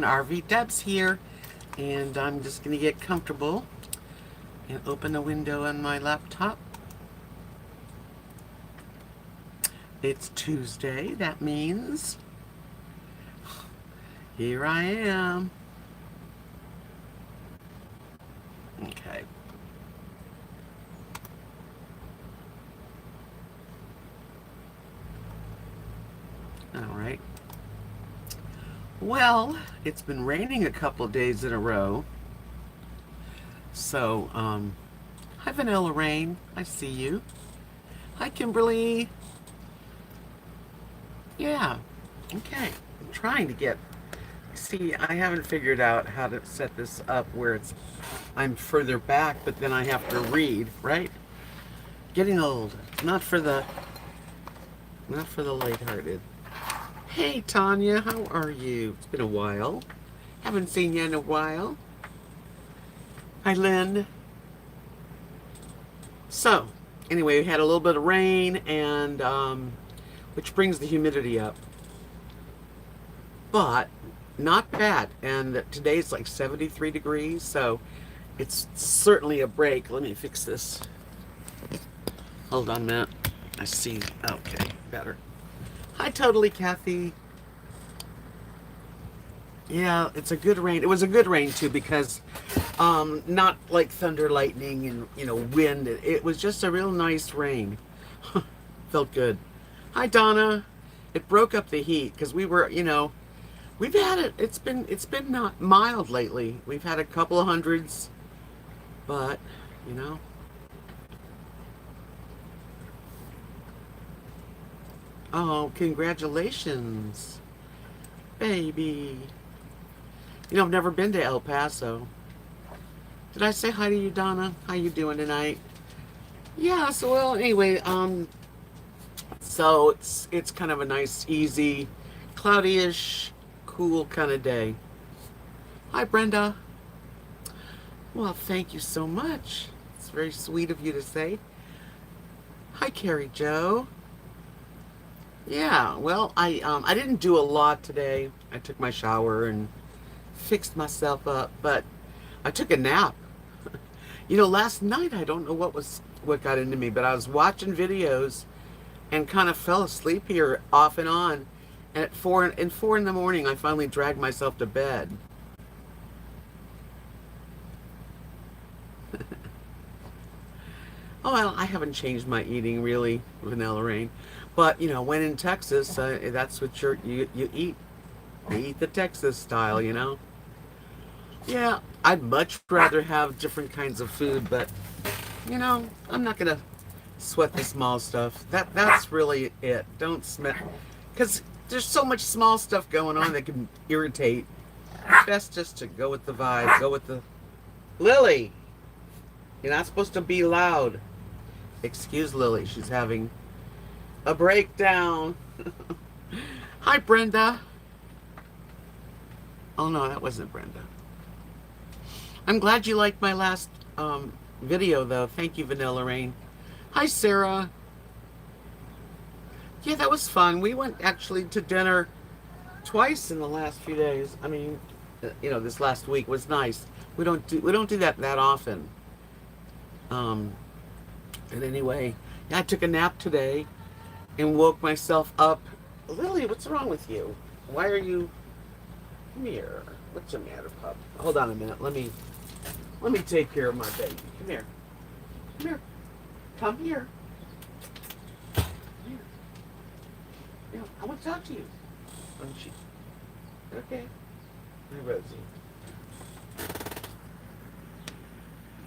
Rvdebs here, and I'm just going to get comfortable and open the window on my laptop. It's Tuesday. That means here I am. Okay. All right. Well, it's been raining a couple of days in a row. So, hi Vanilla Rain. I see you. Hi Kimberly. Yeah. Okay. I'm trying to get. See, I haven't figured out how to set this up where I'm further back, but then I have to read, right? Getting old. Not for the lighthearted. Hey Tanya, how are you? It's been a while. Haven't seen you in a while. Hi Lynn. So, anyway, we had a little bit of rain, and which brings the humidity up. But not bad. And today's like 73 degrees, so it's certainly a break. Let me fix this. Hold on a minute. I see. Okay, better. Hi, Totally Kathy. Yeah, it's a good rain. It was a good rain too, because not like thunder, lightning, and wind. It was just a real nice rain. Felt good. Hi, Donna. It broke up the heat because we were, we've had it. It's been not mild lately. We've had a couple of hundreds, but you know. Oh, congratulations, baby. I've never been to El Paso. Did I say hi to you, Donna? How you doing tonight? Yeah, so well, anyway, so it's kind of a nice, easy, cloudy-ish, cool kind of day. Hi, Brenda. Well, thank you so much. It's very sweet of you to say. Hi, Carrie Joe. Yeah, well, I didn't do a lot today. I took my shower and fixed myself up, but I took a nap. Last night I don't know what got into me, but I was watching videos and kind of fell asleep here off and on. And at 4 in the morning, I finally dragged myself to bed. Oh, well, I haven't changed my eating really, Vanilla Rain. But when in Texas, that's what you eat. You eat the Texas style. Yeah, I'd much rather have different kinds of food, but I'm not gonna sweat the small stuff. That's really it. Don't smell, because there's so much small stuff going on that can irritate. Best just to go with the vibe. Go with the Lily. You're not supposed to be loud. Excuse Lily. She's having a breakdown. Hi, Brenda. Oh no, that wasn't Brenda. I'm glad you liked my last video, though. Thank you, Vanilla Rain. Hi, Sarah. Yeah, that was fun. We went actually to dinner twice in the last few days. I mean, this last week was nice. We don't do that often. And anyway, yeah, I took a nap today and woke myself up. Lily, what's wrong with you? Why are you? Come here. What's the matter, pup? Hold on a minute. Let me take care of my baby. Come here. Come here. Come here. Come here. Yeah, I want to talk to you. Don't you? Okay. Hi, Rosie.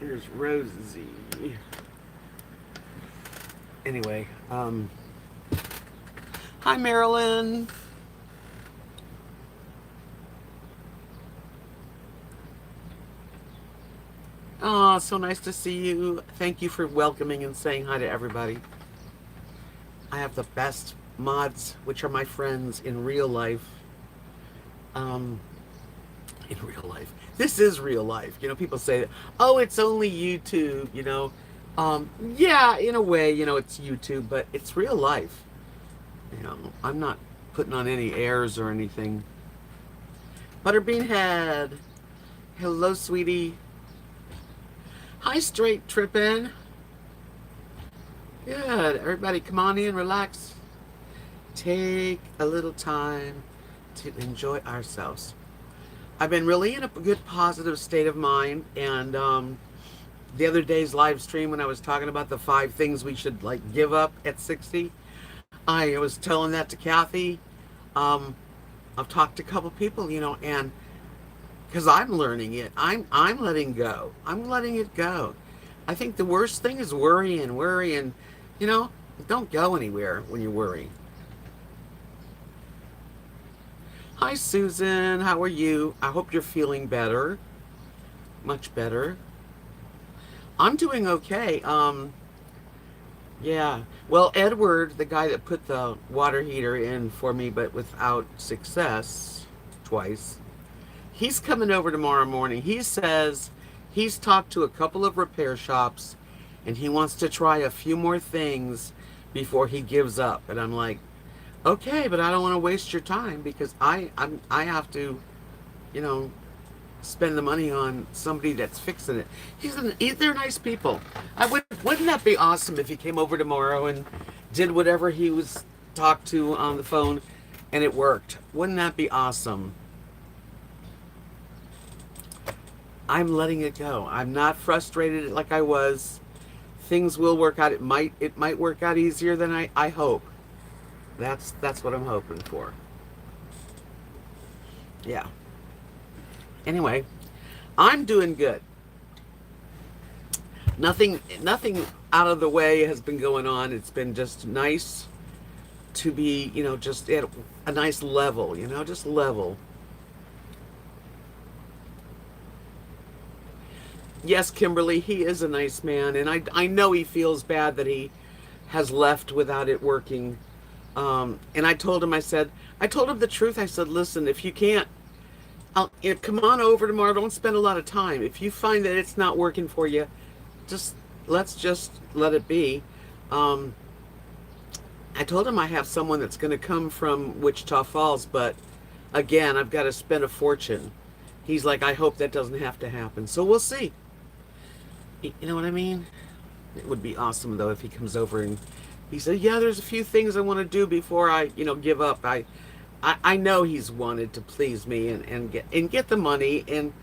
Here's Rosie. Anyway, hi, Marilyn. Oh, so nice to see you. Thank you for welcoming and saying hi to everybody. I have the best mods, which are my friends in real life. In real life. This is real life. People say, oh, it's only YouTube, yeah, in a way, it's YouTube, but it's real life. I'm not putting on any airs or anything. Butterbean Head. Hello, sweetie. Hi, Straight Trippin'. Good. Everybody come on in, relax. Take a little time to enjoy ourselves. I've been really in a good positive state of mind, and the other day's live stream when I was talking about the 5 things we should like give up at 60, I was telling that to Kathy. I've talked to a couple people, and because I'm learning it, I'm letting go. I'm letting it go. I think the worst thing is worrying. Don't go anywhere when you worry. Hi, Susan. How are you? I hope you're feeling better. Much better. I'm doing okay. Yeah. Well, Edward, the guy that put the water heater in for me, but without success twice, he's coming over tomorrow morning. He says he's talked to a couple of repair shops and he wants to try a few more things before he gives up. And I'm like, okay, but I don't want to waste your time because I have to, spend the money on somebody that's fixing it. They're nice people. Wouldn't that be awesome if he came over tomorrow and did whatever he was talked to on the phone and it worked? Wouldn't that be awesome? I'm letting it go. I'm not frustrated like I was. Things will work out. It might work out easier than I hope. That's what I'm hoping for. Yeah. Anyway, I'm doing good. Nothing out of the way has been going on. It's been just nice to be, just at a nice level, just level. Yes, Kimberly, he is a nice man, and I know he feels bad that he has left without it working. And I told him the truth. I said, listen, if you can't, come on over tomorrow. Don't spend a lot of time. If you find that it's not working for you, let's just let it be. I told him I have someone that's going to come from Wichita Falls, but again, I've got to spend a fortune. He's like, I hope that doesn't have to happen. So we'll see. You know what I mean? It would be awesome though if he comes over and he said, yeah, there's a few things I want to do before I, give up. I know he's wanted to please me and get the money and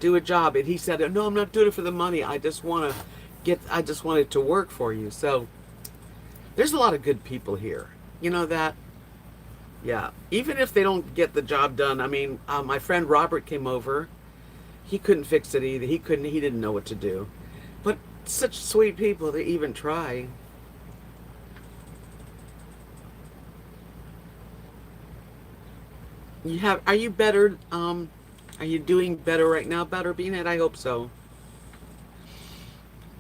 do a job. And he said, no, I'm not doing it for the money. I just want it to work for you. So there's a lot of good people here. You know that? Yeah. Even if they don't get the job done. I mean, my friend Robert came over. He couldn't fix it either. He didn't know what to do. But such sweet people to even try. Are you better? Are you doing better right now, Butterbean? I hope so.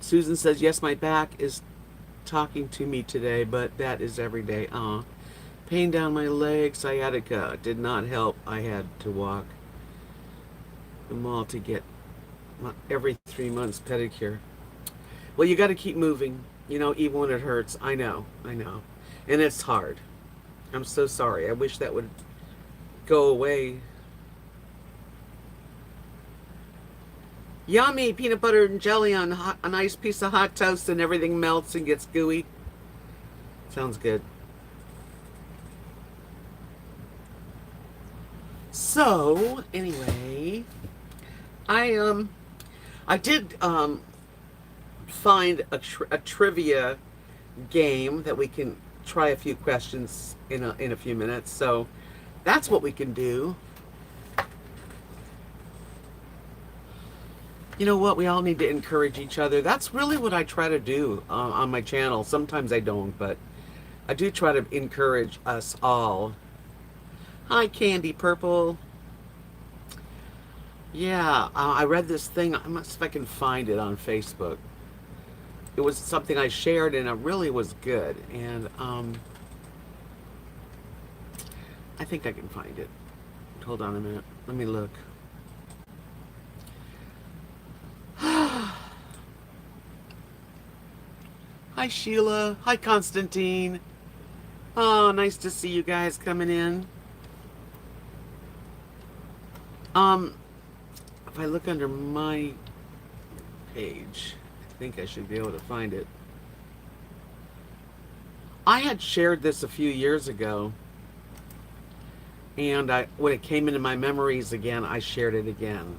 Susan says, yes, my back is talking to me today, but that is every day. Pain down my leg, sciatica. Did not help. I had to walk the mall to get every 3 months pedicure. Well, you got to keep moving, even when it hurts. I know. And it's hard. I'm so sorry. I wish that would go away. Yummy peanut butter and jelly on a nice piece of hot toast and everything melts and gets gooey. Sounds good. So anyway, I did find a trivia game that we can try a few questions in a few minutes. So that's what we can do. You know what? We all need to encourage each other. That's really what I try to do on my channel. Sometimes I don't, but I do try to encourage us all. Hi, Candy Purple. Yeah, I read this thing. I must see if I can find it on Facebook. It was something I shared, and it really was good. And I think I can find it. Hold on a minute. Let me look. Hi, Sheila. Hi, Constantine. Oh, nice to see you guys coming in. Um, if I look under my page, I think I should be able to find it. I had shared this a few years ago, and when it came into my memories again, I shared it again.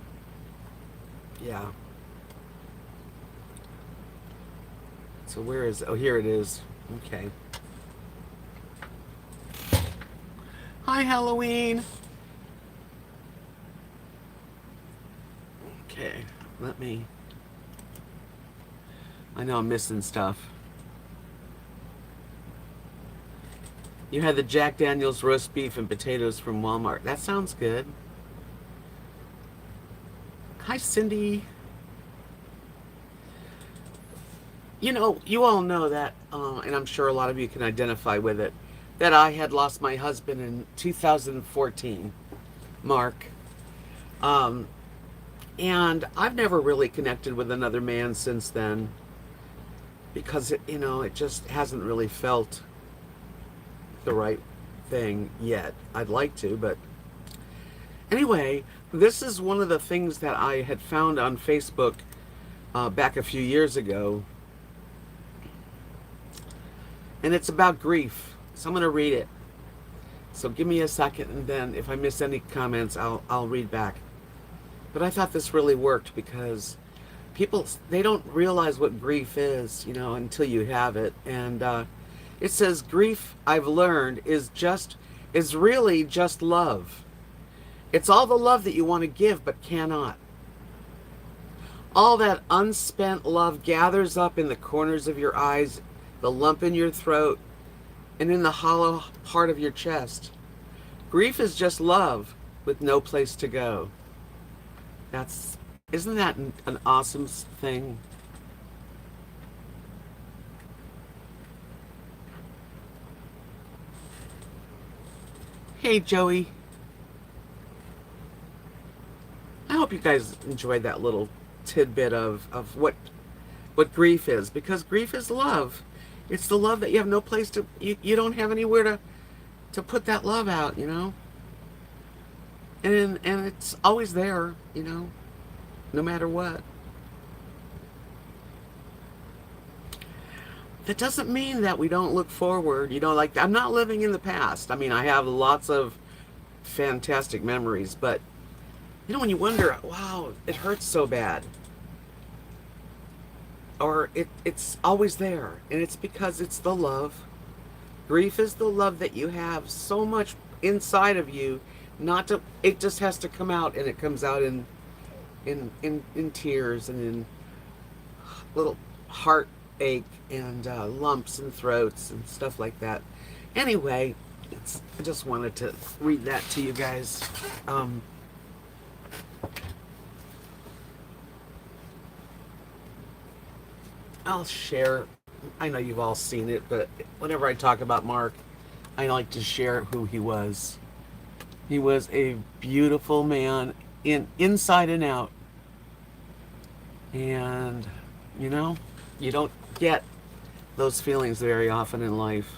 Yeah. So where is? Oh, here it is. Okay. Hi, Halloween. Okay, let me. I know I'm missing stuff. You had the Jack Daniels roast beef and potatoes from Walmart. That sounds good. Hi, Cindy. You know, you all know that, and I'm sure a lot of you can identify with it, that I had lost my husband in 2014, Mark. Um, and I've never really connected with another man since then because, it just hasn't really felt the right thing yet. I'd like to, but anyway, this is one of the things that I had found on Facebook back a few years ago, and it's about grief. So I'm going to read it. So give me a second, and then if I miss any comments, I'll read back. But I thought this really worked because people, they don't realize what grief is, until you have it. And it says, grief, I've learned, is really just love. It's all the love that you want to give but cannot. All that unspent love gathers up in the corners of your eyes, the lump in your throat, and in the hollow part of your chest. Grief is just love with no place to go. Isn't that an awesome thing? Hey, Joey. I hope you guys enjoyed that little tidbit of what grief is, because grief is love. It's the love that you have no place to, you don't have anywhere to put that love out, and it's always there, no matter what. That doesn't mean that we don't look forward. Like, I'm not living in the past. I mean, I have lots of fantastic memories, but when you wonder, wow, it hurts so bad, or it's always there, and it's because it's the love. Grief is the love that you have so much inside of you, not to. It just has to come out, and it comes out in tears and in little heartache and lumps and throats and stuff like that. Anyway, I just wanted to read that to you guys. I'll share. I know you've all seen it, but whenever I talk about Mark, I like to share who he was. He was a beautiful man inside and out. And, you don't get those feelings very often in life.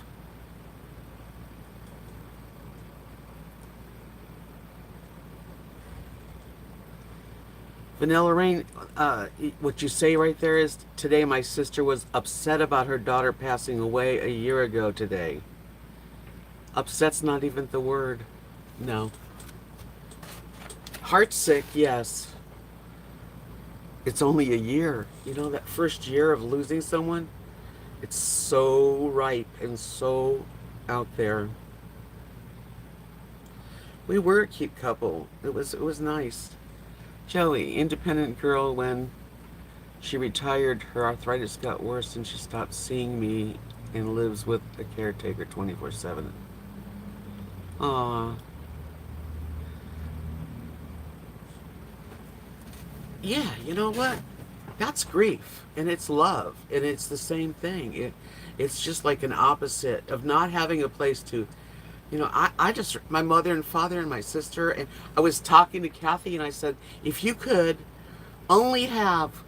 Vanilla Rain, what you say right there is, today my sister was upset about her daughter passing away a year ago today. Upset's not even the word. No. Heartsick, yes. It's only a year. That first year of losing someone, it's so ripe and so out there. We were a cute couple. It was nice. Joey, independent girl, when she retired, her arthritis got worse and she stopped seeing me and lives with a caretaker 24/7. Aww. Yeah, you know what? That's grief, and it's love, and it's the same thing. It's just like an opposite of not having a place to. I just, my mother and father and my sister, and I was talking to Kathy, and I said, if you could only have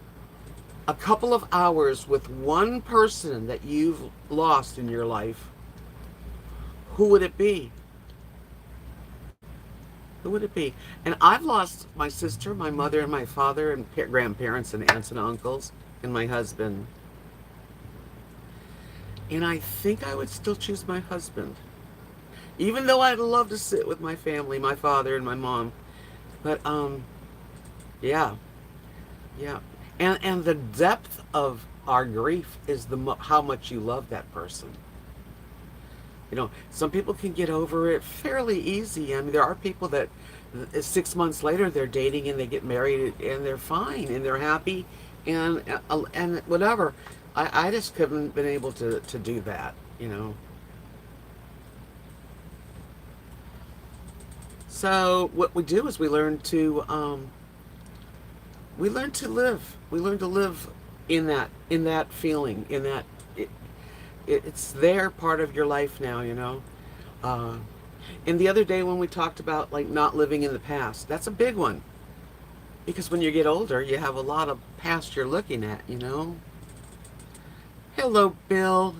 a couple of hours with one person that you've lost in your life, who would it be? Who would it be? And I've lost my sister, my mother, and my father, and grandparents, and aunts and uncles, and my husband. And I think I would still choose my husband. Even though I'd love to sit with my family, my father and my mom. But, yeah, yeah. And the depth of our grief is how much you love that person. You know, some people can get over it fairly easy. I mean, there are people that 6 months later they're dating and they get married and they're fine and they're happy and whatever. I just haven't been able to do that, you know. So what we do is we learn to live. We learn to live in that feeling, in that it's their part of your life now, you know. Uh, and the other day when we talked about like not living in the past, that's a big one because when you get older, you have a lot of past you're looking at, you know. Hello, Bill,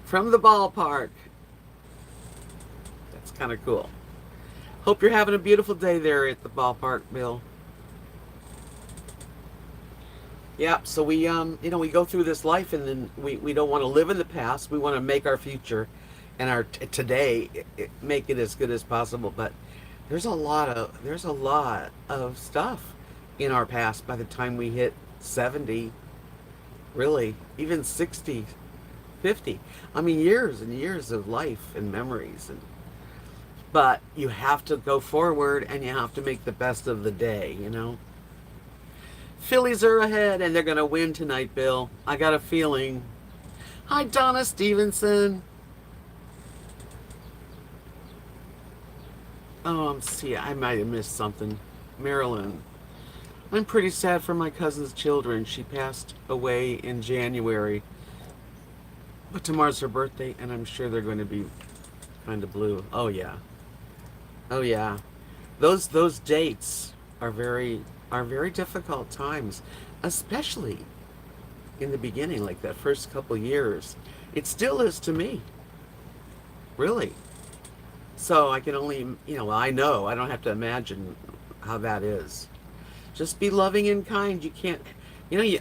from the ballpark. That's kind of cool. Hope you're having a beautiful day there at the ballpark, Bill. Yeah, so we we go through this life and then we don't want to live in the past. We want to make our future and our today make it as good as possible. But there's a lot of stuff in our past by the time we hit 70, really, even 60, 50. I mean, years and years of life and memories but you have to go forward and you have to make the best of the day, you know. Phillies are ahead and they're going to win tonight, Bill. I got a feeling. Hi, Donna Stevenson. Oh, see, I might have missed something. Marilyn. I'm pretty sad for my cousin's children. She passed away in January. But tomorrow's her birthday and I'm sure they're going to be kind of blue. Oh, yeah. Oh, yeah. Those dates are very difficult times, especially in the beginning, like that first couple years. It still is to me, really. So I can only, I know, I don't have to imagine how that is. Just be loving and kind. You can't,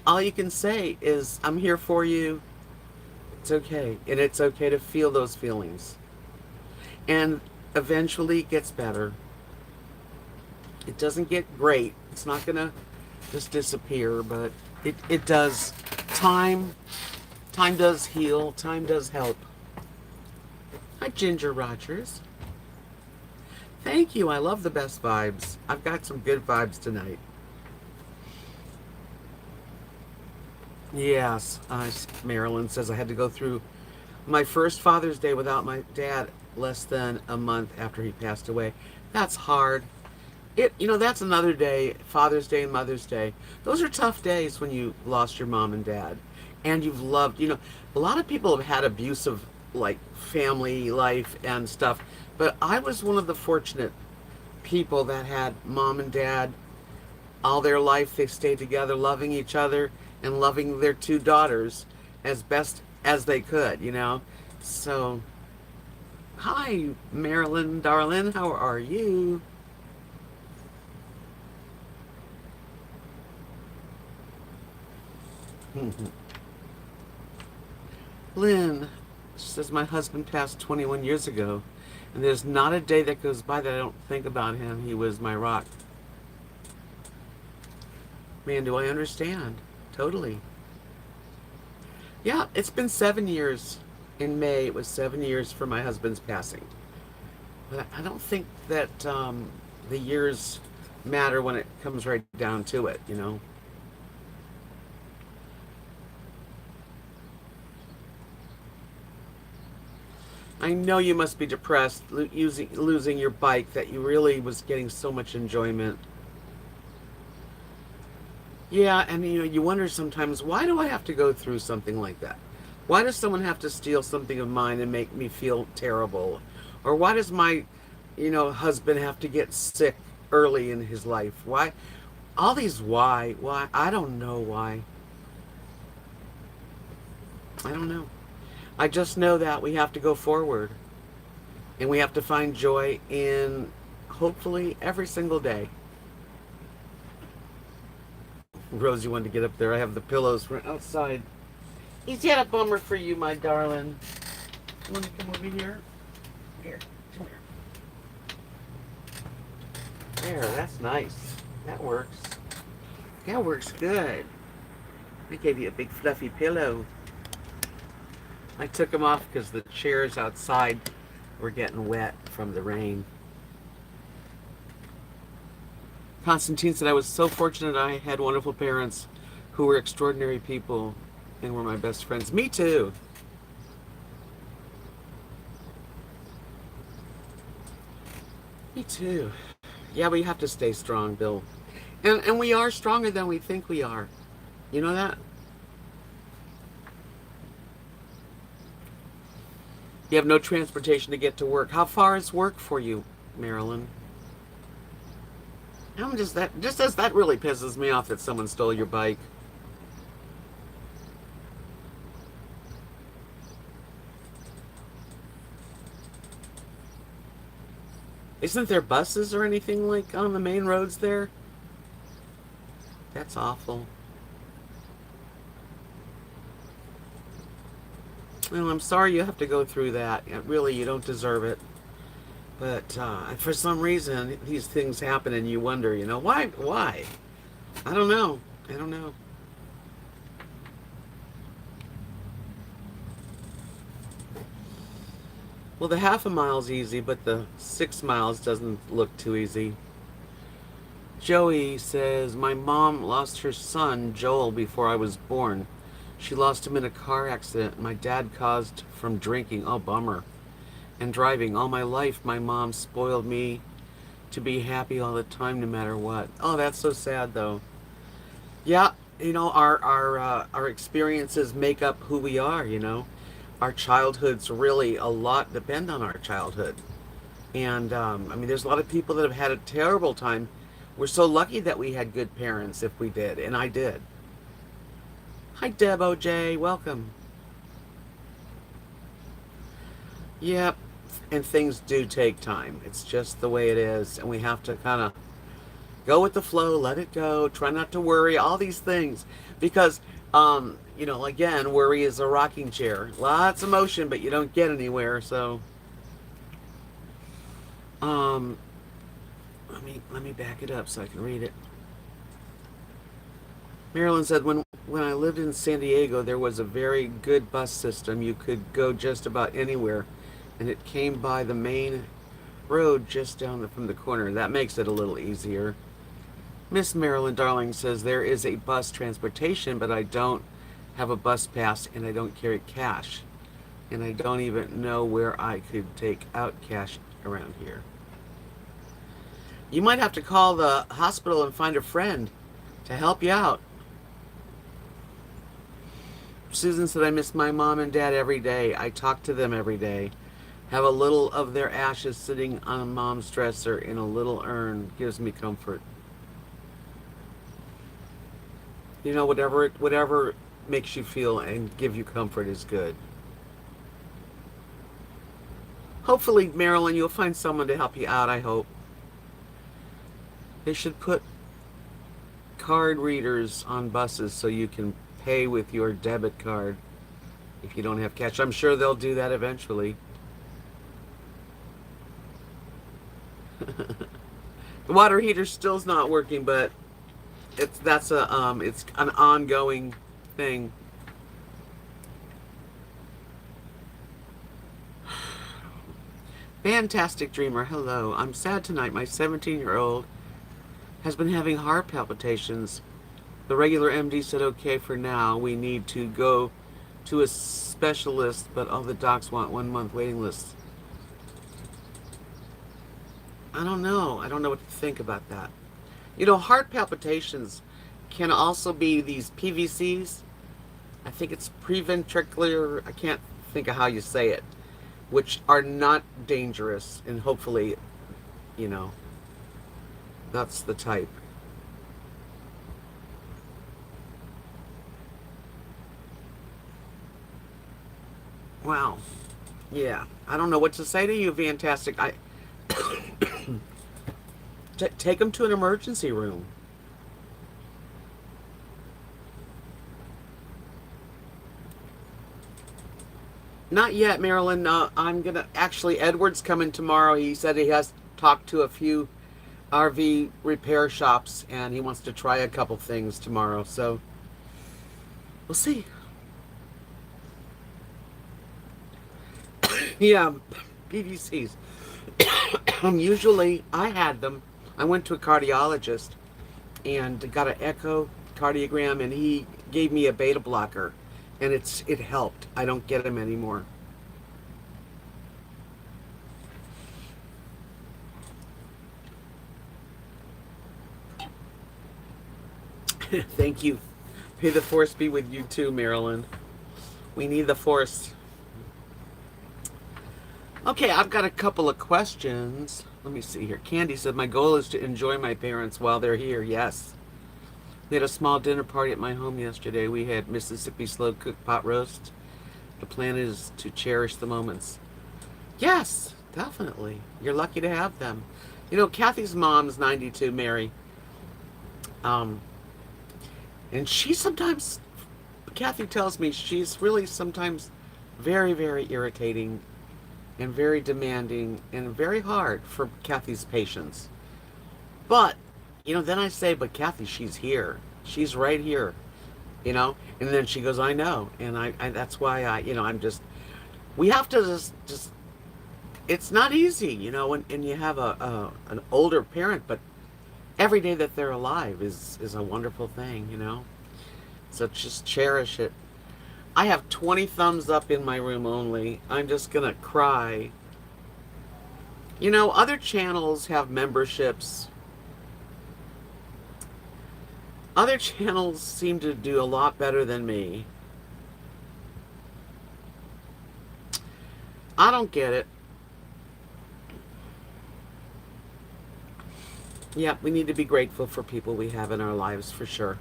all you can say is, I'm here for you. It's okay. And it's okay to feel those feelings. And eventually it gets better. It doesn't get great. It's not going to just disappear, but it does. Time does heal. Time does help. Hi, Ginger Rogers. Thank you. I love the best vibes. I've got some good vibes tonight. Yes, Marilyn says I had to go through my first Father's Day without my dad less than a month after he passed away. That's hard. That's another day, Father's Day and Mother's Day. Those are tough days when you lost your mom and dad. And you've loved, a lot of people have had abusive, like, family life and stuff. But I was one of the fortunate people that had mom and dad all their life. They stayed together, loving each other and loving their two daughters as best as they could, So, hi, Marilyn, darling. How are you? Lynn says my husband passed 21 years ago, and there's not a day that goes by that I don't think about him. He was my rock. Man, do I understand. Totally. Yeah, it's been 7 years. In May, it was 7 years for my husband's passing. But I don't think that the years matter when it comes right down to it, I know you must be depressed losing your bike that you really was getting so much enjoyment. Yeah, and you wonder sometimes, why do I have to go through something like that? Why does someone have to steal something of mine and make me feel terrible? Or why does my, husband have to get sick early in his life? Why? All these why? I don't know why. I don't know. I just know that we have to go forward. And we have to find joy in hopefully every single day. Rosie wanted to get up there. I have the pillows from outside. Is that a bummer for you, my darling? You want to come over here? Here, come here. There, that's nice. That works. That works good. I gave you a big fluffy pillow. I took them off because the chairs outside were getting wet from the rain. Constantine said, I was so fortunate I had wonderful parents who were extraordinary people and were my best friends. Me too. Me too. Yeah, we have to stay strong, Bill. And we are stronger than we think we are. You know that? You have no transportation to get to work. How far is work for you, Marilyn? That really pisses me off that someone stole your bike. Isn't there buses or anything like on the main roads there? That's awful. Well, I'm sorry you have to go through that. Really, you don't deserve it. But for some reason, these things happen and you wonder, why? Why? I don't know. I don't know. Well, the half a mile's easy, but the 6 miles doesn't look too easy. Joey says, my mom lost her son, Joel, before I was born. She lost him in a car accident my dad caused from drinking. Oh, bummer. And driving. All my life, my mom spoiled me to be happy all the time, no matter what. Oh, that's so sad, though. Yeah, our experiences make up who we are, Our childhoods really, a lot depend on our childhood. And, there's a lot of people that have had a terrible time. We're so lucky that we had good parents, if we did, and I did. Hi, Deb OJ. Welcome. Yep. And things do take time. It's just the way it is. And we have to kind of go with the flow, let it go, try not to worry, all these things. Because, again, worry is a rocking chair. Lots of motion, but you don't get anywhere. So, let me back it up so I can read it. Marilyn said, when I lived in San Diego, there was a very good bus system. You could go just about anywhere, and it came by the main road just down from the corner. That makes it a little easier. Miss Marilyn Darling says, there is a bus transportation, but I don't have a bus pass, and I don't carry cash. And I don't even know where I could take out cash around here. You might have to call the hospital and find a friend to help you out. Susan said, I miss my mom and dad every day. I talk to them every day. Have a little of their ashes sitting on mom's dresser in a little urn. Gives me comfort. Whatever makes you feel and give you comfort is good. Hopefully, Marilyn, you'll find someone to help you out, I hope. They should put card readers on buses so you can pay with your debit card if you don't have cash. I'm sure they'll do that eventually. The water heater still's not working, but it's an ongoing thing. Fantastic Dreamer, hello. I'm sad tonight. My 17-year-old has been having heart palpitations. The regular MD said okay for now. We need to go to a specialist, but all the docs want 1 month waiting lists. I don't know. I don't know what to think about that. Heart palpitations can also be these PVCs. I think it's preventricular. I can't think of how you say it, which are not dangerous, and hopefully, that's the type. Wow. Yeah, I don't know what to say to you. Fantastic. Take them to an emergency room. Not yet, Marilyn. I'm gonna actually. Edward's coming tomorrow. He said he has talked to a few RV repair shops, and he wants to try a couple things tomorrow. So we'll see. Yeah, PVCs. Usually, I had them. I went to a cardiologist and got an echocardiogram, and he gave me a beta blocker, and it helped. I don't get them anymore. Thank you. May the force be with you too, Marilyn. We need the force. Okay, I've got a couple of questions. Let me see here. Candy said, my goal is to enjoy my parents while they're here. Yes. We had a small dinner party at my home yesterday. We had Mississippi slow cooked pot roast. The plan is to cherish the moments. Yes, definitely. You're lucky to have them. You know, Kathy's mom's 92, Mary. Um, and she sometimes, Kathy tells me she's really sometimes very, very irritating and very demanding and very hard for Kathy's patients. But, you know, then I say, but Kathy, she's here. She's right here, you know? And then she goes, I know. And I that's why I'm just, we have to just it's not easy, you know, and you have an older parent, but every day that they're alive is a wonderful thing, you know? So just cherish it. I have 20 thumbs up in my room only. I'm just gonna cry. You know, other channels have memberships. Other channels seem to do a lot better than me. I don't get it. Yeah, we need to be grateful for people we have in our lives for sure.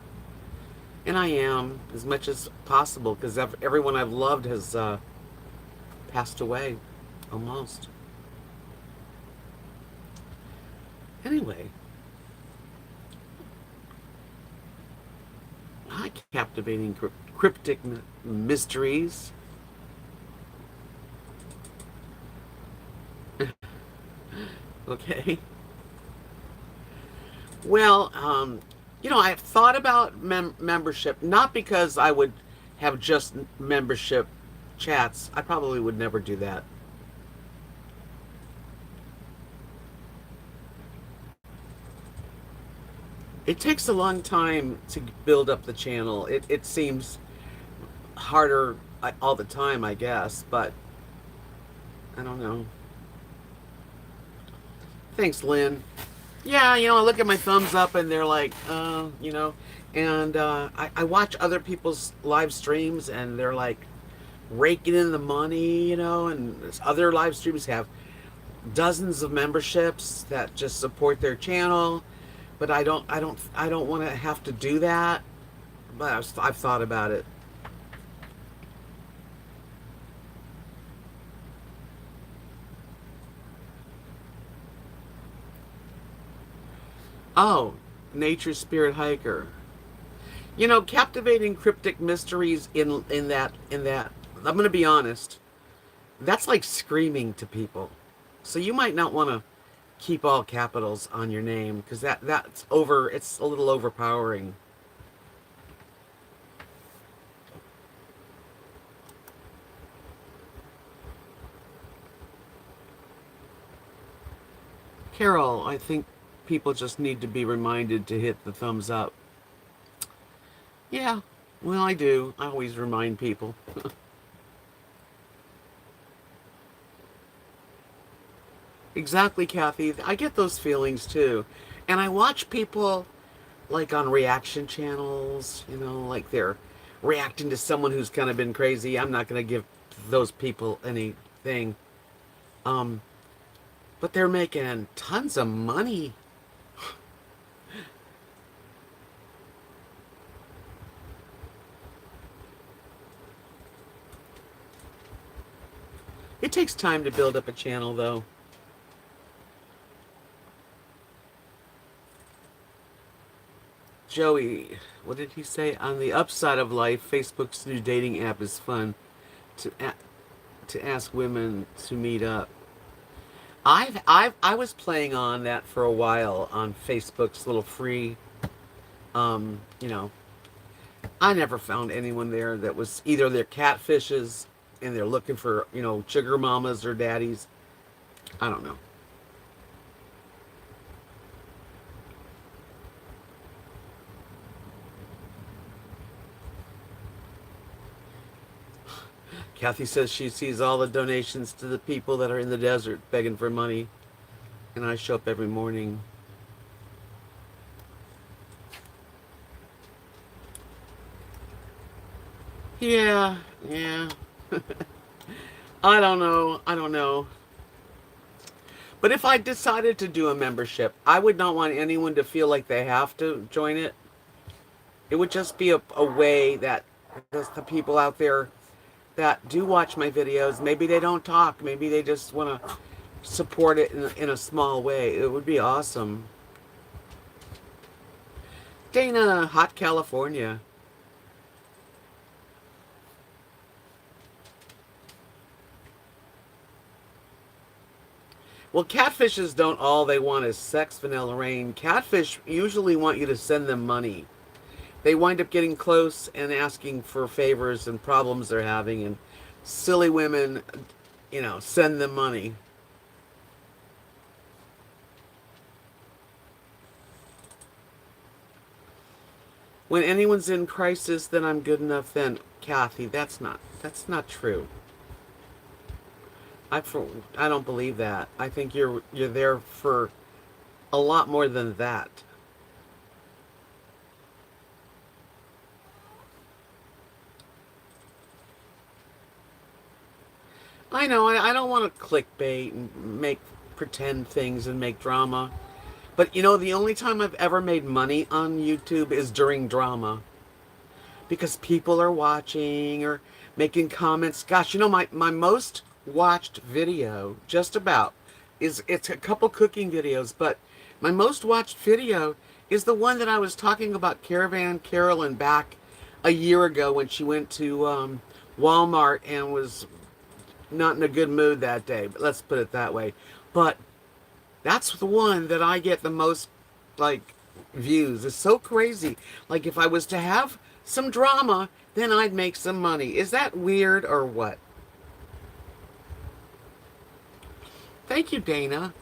And I am, as much as possible, because everyone I've loved has passed away, almost. Anyway, hi, captivating cryptic mysteries. Okay. Well, you know, I've thought about membership, not because I would have just membership chats. I probably would never do that. It takes a long time to build up the channel. It seems harder all the time, I guess, but I don't know. Thanks, Lynn. Yeah, you know, I look at my thumbs up and they're like, you know, and I watch other people's live streams and they're like raking in the money, you know, and other live streams have dozens of memberships that just support their channel, but I don't want to have to do that. But I've thought about it. Oh, nature spirit hiker. You know, captivating cryptic mysteries in that. I'm gonna be honest. That's like screaming to people. So you might not want to keep all capitals on your name because that's over. It's a little overpowering. Carol, I think people just need to be reminded to hit the thumbs up. Yeah, well, I do. I always remind people. Exactly, Kathy. I get those feelings too. And I watch people like on reaction channels, you know, like they're reacting to someone who's kind of been crazy. I'm not going to give those people anything. Um, but they're making tons of money. It takes time to build up a channel, though. Joey, what did he say? On the upside of life, Facebook's new dating app is fun to to ask women to meet up. I was playing on that for a while on Facebook's little free. You know, I never found anyone there that was either they're catfishes and they're looking for sugar mamas or daddies. I don't know. Kathy says she sees all the donations to the people that are in the desert begging for money, and I show up every morning. Yeah, yeah. I don't know. I don't know. But if I decided to do a membership, I would not want anyone to feel like they have to join it. It would just be a way that the people out there that do watch my videos, maybe they don't talk, maybe they just want to support it in a small way. It would be awesome. Dana, hot California. Well, catfishes don't all they want is sex, Vanilla Rain. Catfish usually want you to send them money. They wind up getting close and asking for favors and problems they're having, and silly women, send them money. When anyone's in crisis, then I'm good enough. Then, Kathy, that's not true. I I don't believe that. I think you're there for a lot more than that. I know. I don't want to clickbait and make pretend things and make drama. But the only time I've ever made money on YouTube is during drama because people are watching or making comments. Gosh, my most watched video, just about, it's a couple cooking videos, but my most watched video is the one that I was talking about Caravan Carolyn back a year ago when she went to Walmart and was not in a good mood that day. But let's put it that way. But that's the one that I get the most like views. It's so crazy. Like if I was to have some drama, then I'd make some money. Is that weird or what? Thank you, Dana.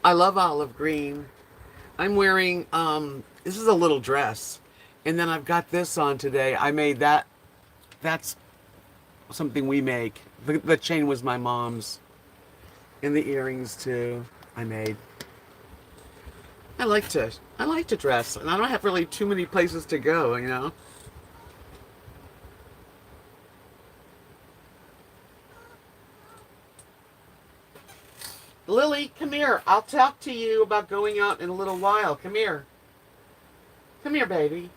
I love olive green. I'm wearing this is a little dress. And then I've got this on today. I made that. That's something we make. The chain was my mom's. And the earrings too. I made. I like to dress, and I don't have really too many places to go. Lily, come here. I'll talk to you about going out in a little while. Come here. Come here, baby.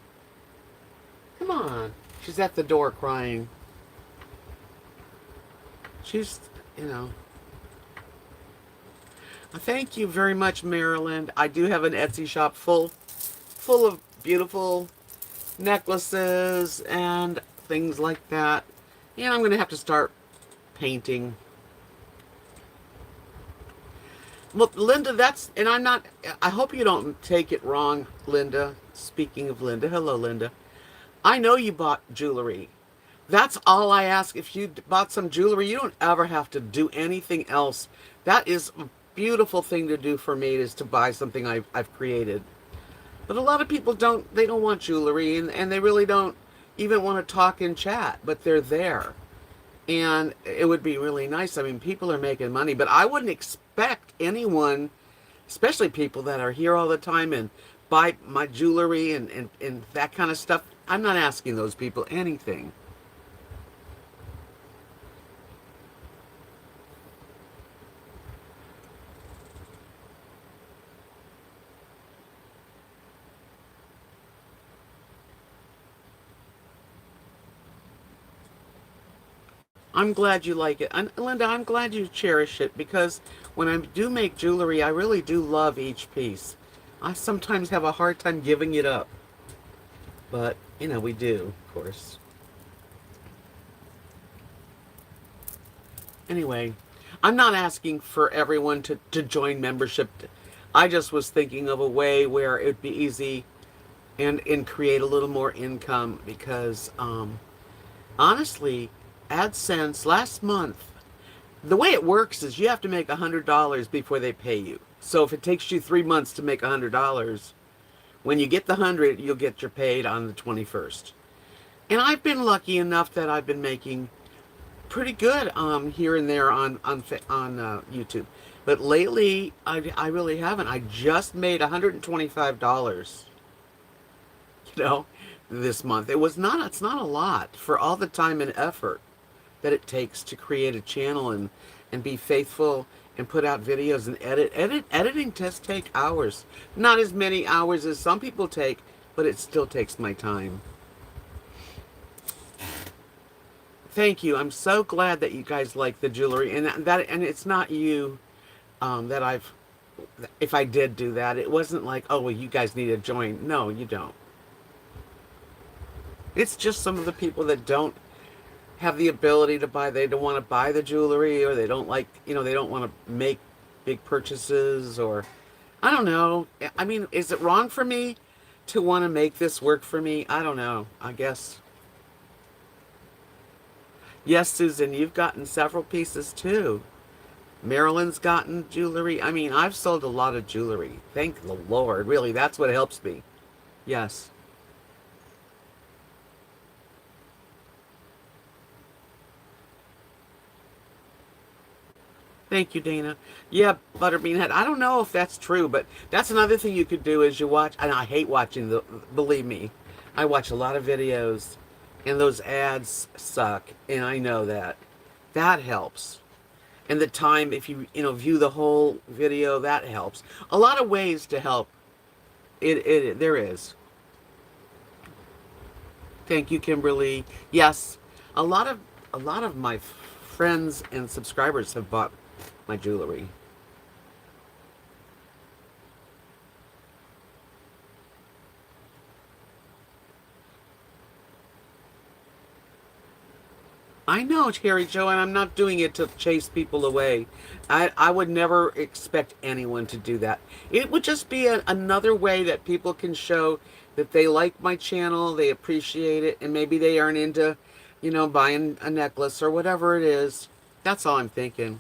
Come on. She's at the door crying. She's, you know. Thank you very much, Maryland. I do have an Etsy shop full of beautiful necklaces and things like that. And I'm going to have to start painting. Well, Linda, and I'm not, I hope you don't take it wrong, Linda. Speaking of Linda, hello, Linda. I know you bought jewelry. That's all I ask. If you bought some jewelry, you don't ever have to do anything else. That is a beautiful thing to do for me, is to buy something I've created. But a lot of people they don't want jewelry, and they really don't even want to talk and chat, but they're there. And it would be really nice. I mean, people are making money, but I wouldn't expect anyone, especially people that are here all the time and buy my jewelry and that kind of stuff. I'm not asking those people anything. I'm glad you like it. And Linda, I'm glad you cherish it because when I do make jewelry, I really do love each piece. I sometimes have a hard time giving it up, but we do, of course. Anyway, I'm not asking for everyone to join membership. I just was thinking of a way where it'd be easy and create a little more income because honestly, AdSense last month, the way it works is you have to make $100 before they pay you. So if it takes you 3 months to make $100, when you get the 100, you'll get your paid on the 21st. And I've been lucky enough that I've been making pretty good here and there on YouTube. But lately, I really haven't. I just made $125, you know, this month. It's not a lot for all the time and effort that it takes to create a channel and be faithful and put out videos and editing does take hours. Not as many hours as some people take, but it still takes my time. Thank you. I'm so glad that you guys like the jewelry and it's not you that I've if I did do that, it wasn't like, oh well, you guys need to join. No, you don't. It's just some of the people that don't have the ability to buy. They don't want to buy the jewelry, or they don't like, they don't want to make big purchases, or I don't know. I mean, is it wrong for me to want to make this work for me? I don't know. I guess. Yes, Susan, you've gotten several pieces too. Marilyn's gotten jewelry. I mean, I've sold a lot of jewelry. Thank the Lord. Really, that's what helps me. Yes. Thank you, Dana. Yeah, Butterbean Head. I don't know if that's true, but that's another thing you could do is you watch, and I hate watching believe me, I watch a lot of videos, and those ads suck, and I know that. That helps. And the time, if view the whole video, that helps. A lot of ways to help. There is. Thank you, Kimberly. Yes, a lot of my friends and subscribers have bought my jewelry. I know, Terry Joe, and I'm not doing it to chase people away. I would never expect anyone to do that. It would just be another way that people can show that they like my channel, they appreciate it, and maybe they aren't into, buying a necklace or whatever it is. That's all I'm thinking.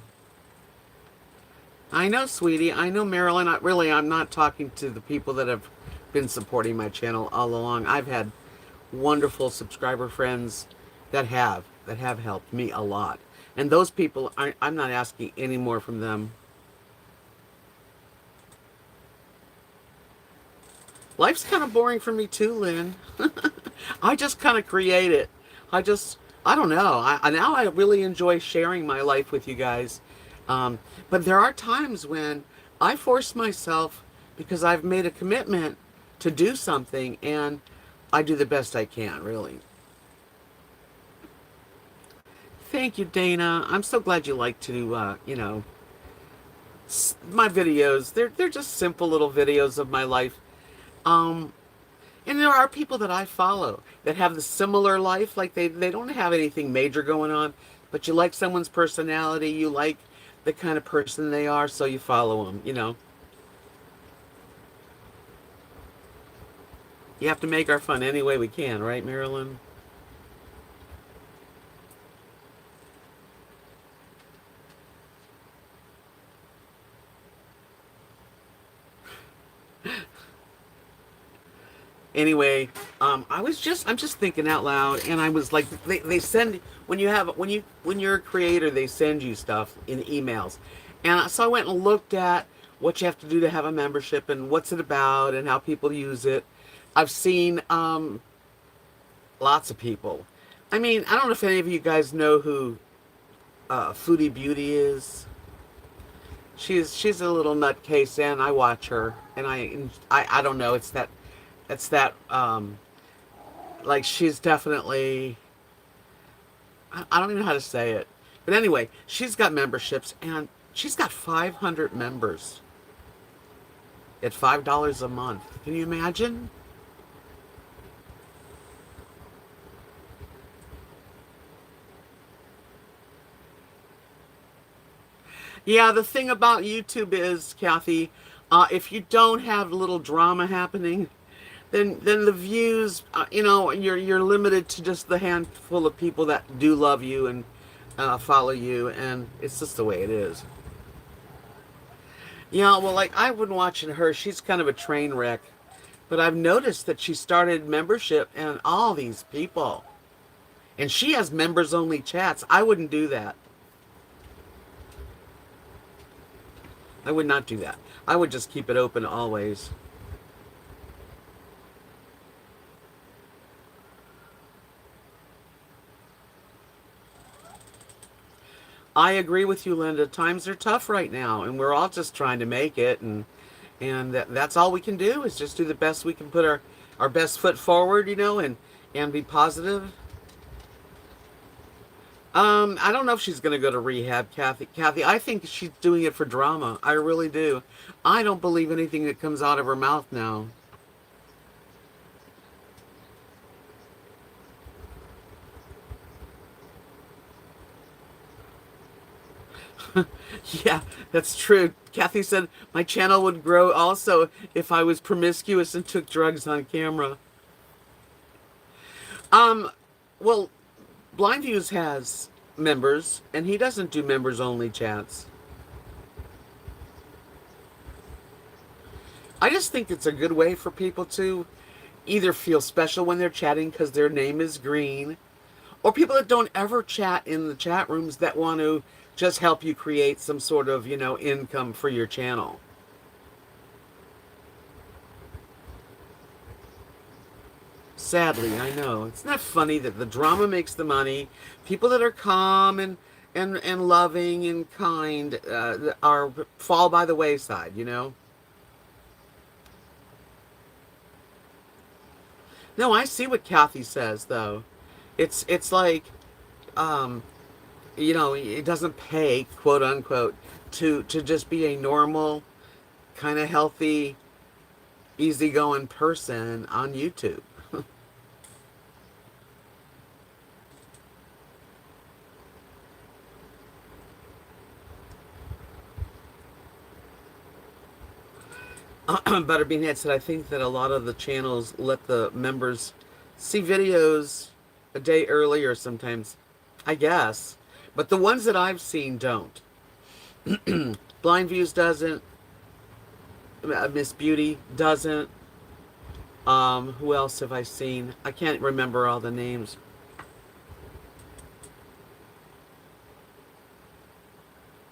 I know, sweetie. I know, Marilyn. I'm not talking to the people that have been supporting my channel all along. I've had wonderful subscriber friends that have helped me a lot. And those people, I'm not asking any more from them. Life's kind of boring for me too, Lynn. I just kind of create it. I don't know. Now I really enjoy sharing my life with you guys. But there are times when I force myself because I've made a commitment to do something, and I do the best I can, really. Thank you, Dana. I'm so glad you like to, my videos. They're just simple little videos of my life. Um, and there are people that I follow that have the similar life. Like they don't have anything major going on, but you like someone's personality. You like the kind of person they are, so you follow them. You have to make our fun any way we can, right, Marilyn? Anyway, I'm just thinking out loud, and I was like, they send when you're a creator, they send you stuff in emails, and so I went and looked at what you have to do to have a membership and what's it about and how people use it. I've seen lots of people. I mean, I don't know if any of you guys know who Foodie Beauty is. She's a little nutcase, and I watch her, and I don't know. It's that like she's definitely I don't even know how to say it. But anyway, she's got memberships and she's got 500 members at $5 a month. Can you imagine? Yeah, the thing about YouTube is, Kathy, if you don't have little drama happening, then the views, you're limited to just the handful of people that do love you and follow you, and it's just the way it is. Yeah, well, like I've been watching her. She's kind of a train wreck, but I've noticed that she started membership and all these people, and she has members only chats. I wouldn't do that. I would not do that. I would just keep it open always. I agree with you, Linda. Times are tough right now, and we're all just trying to make it, and that's all we can do is just do the best we can, put our best foot forward, and be positive. I don't know if she's going to go to rehab, Kathy. Kathy, I think she's doing it for drama. I really do. I don't believe anything that comes out of her mouth now. Yeah, that's true. Kathy said my channel would grow also if I was promiscuous and took drugs on camera. Um, well, Blind Views has members, and he doesn't do members only chats. I just think it's a good way for people to either feel special when they're chatting because their name is green, or people that don't ever chat in the chat rooms that want to just help you create some sort of, income for your channel. Sadly, I know. It's not funny that the drama makes the money. People that are calm and loving and kind are fall by the wayside. No, I see what Kathy says though. It's like um, it doesn't pay, quote unquote, to just be a normal, kind of healthy, easygoing person on YouTube. Butterbeanhead said, I think that a lot of the channels let the members see videos a day earlier sometimes. I guess. But the ones that I've seen don't. Blind Views doesn't. Miss Beauty doesn't. Who else have I seen? I can't remember all the names.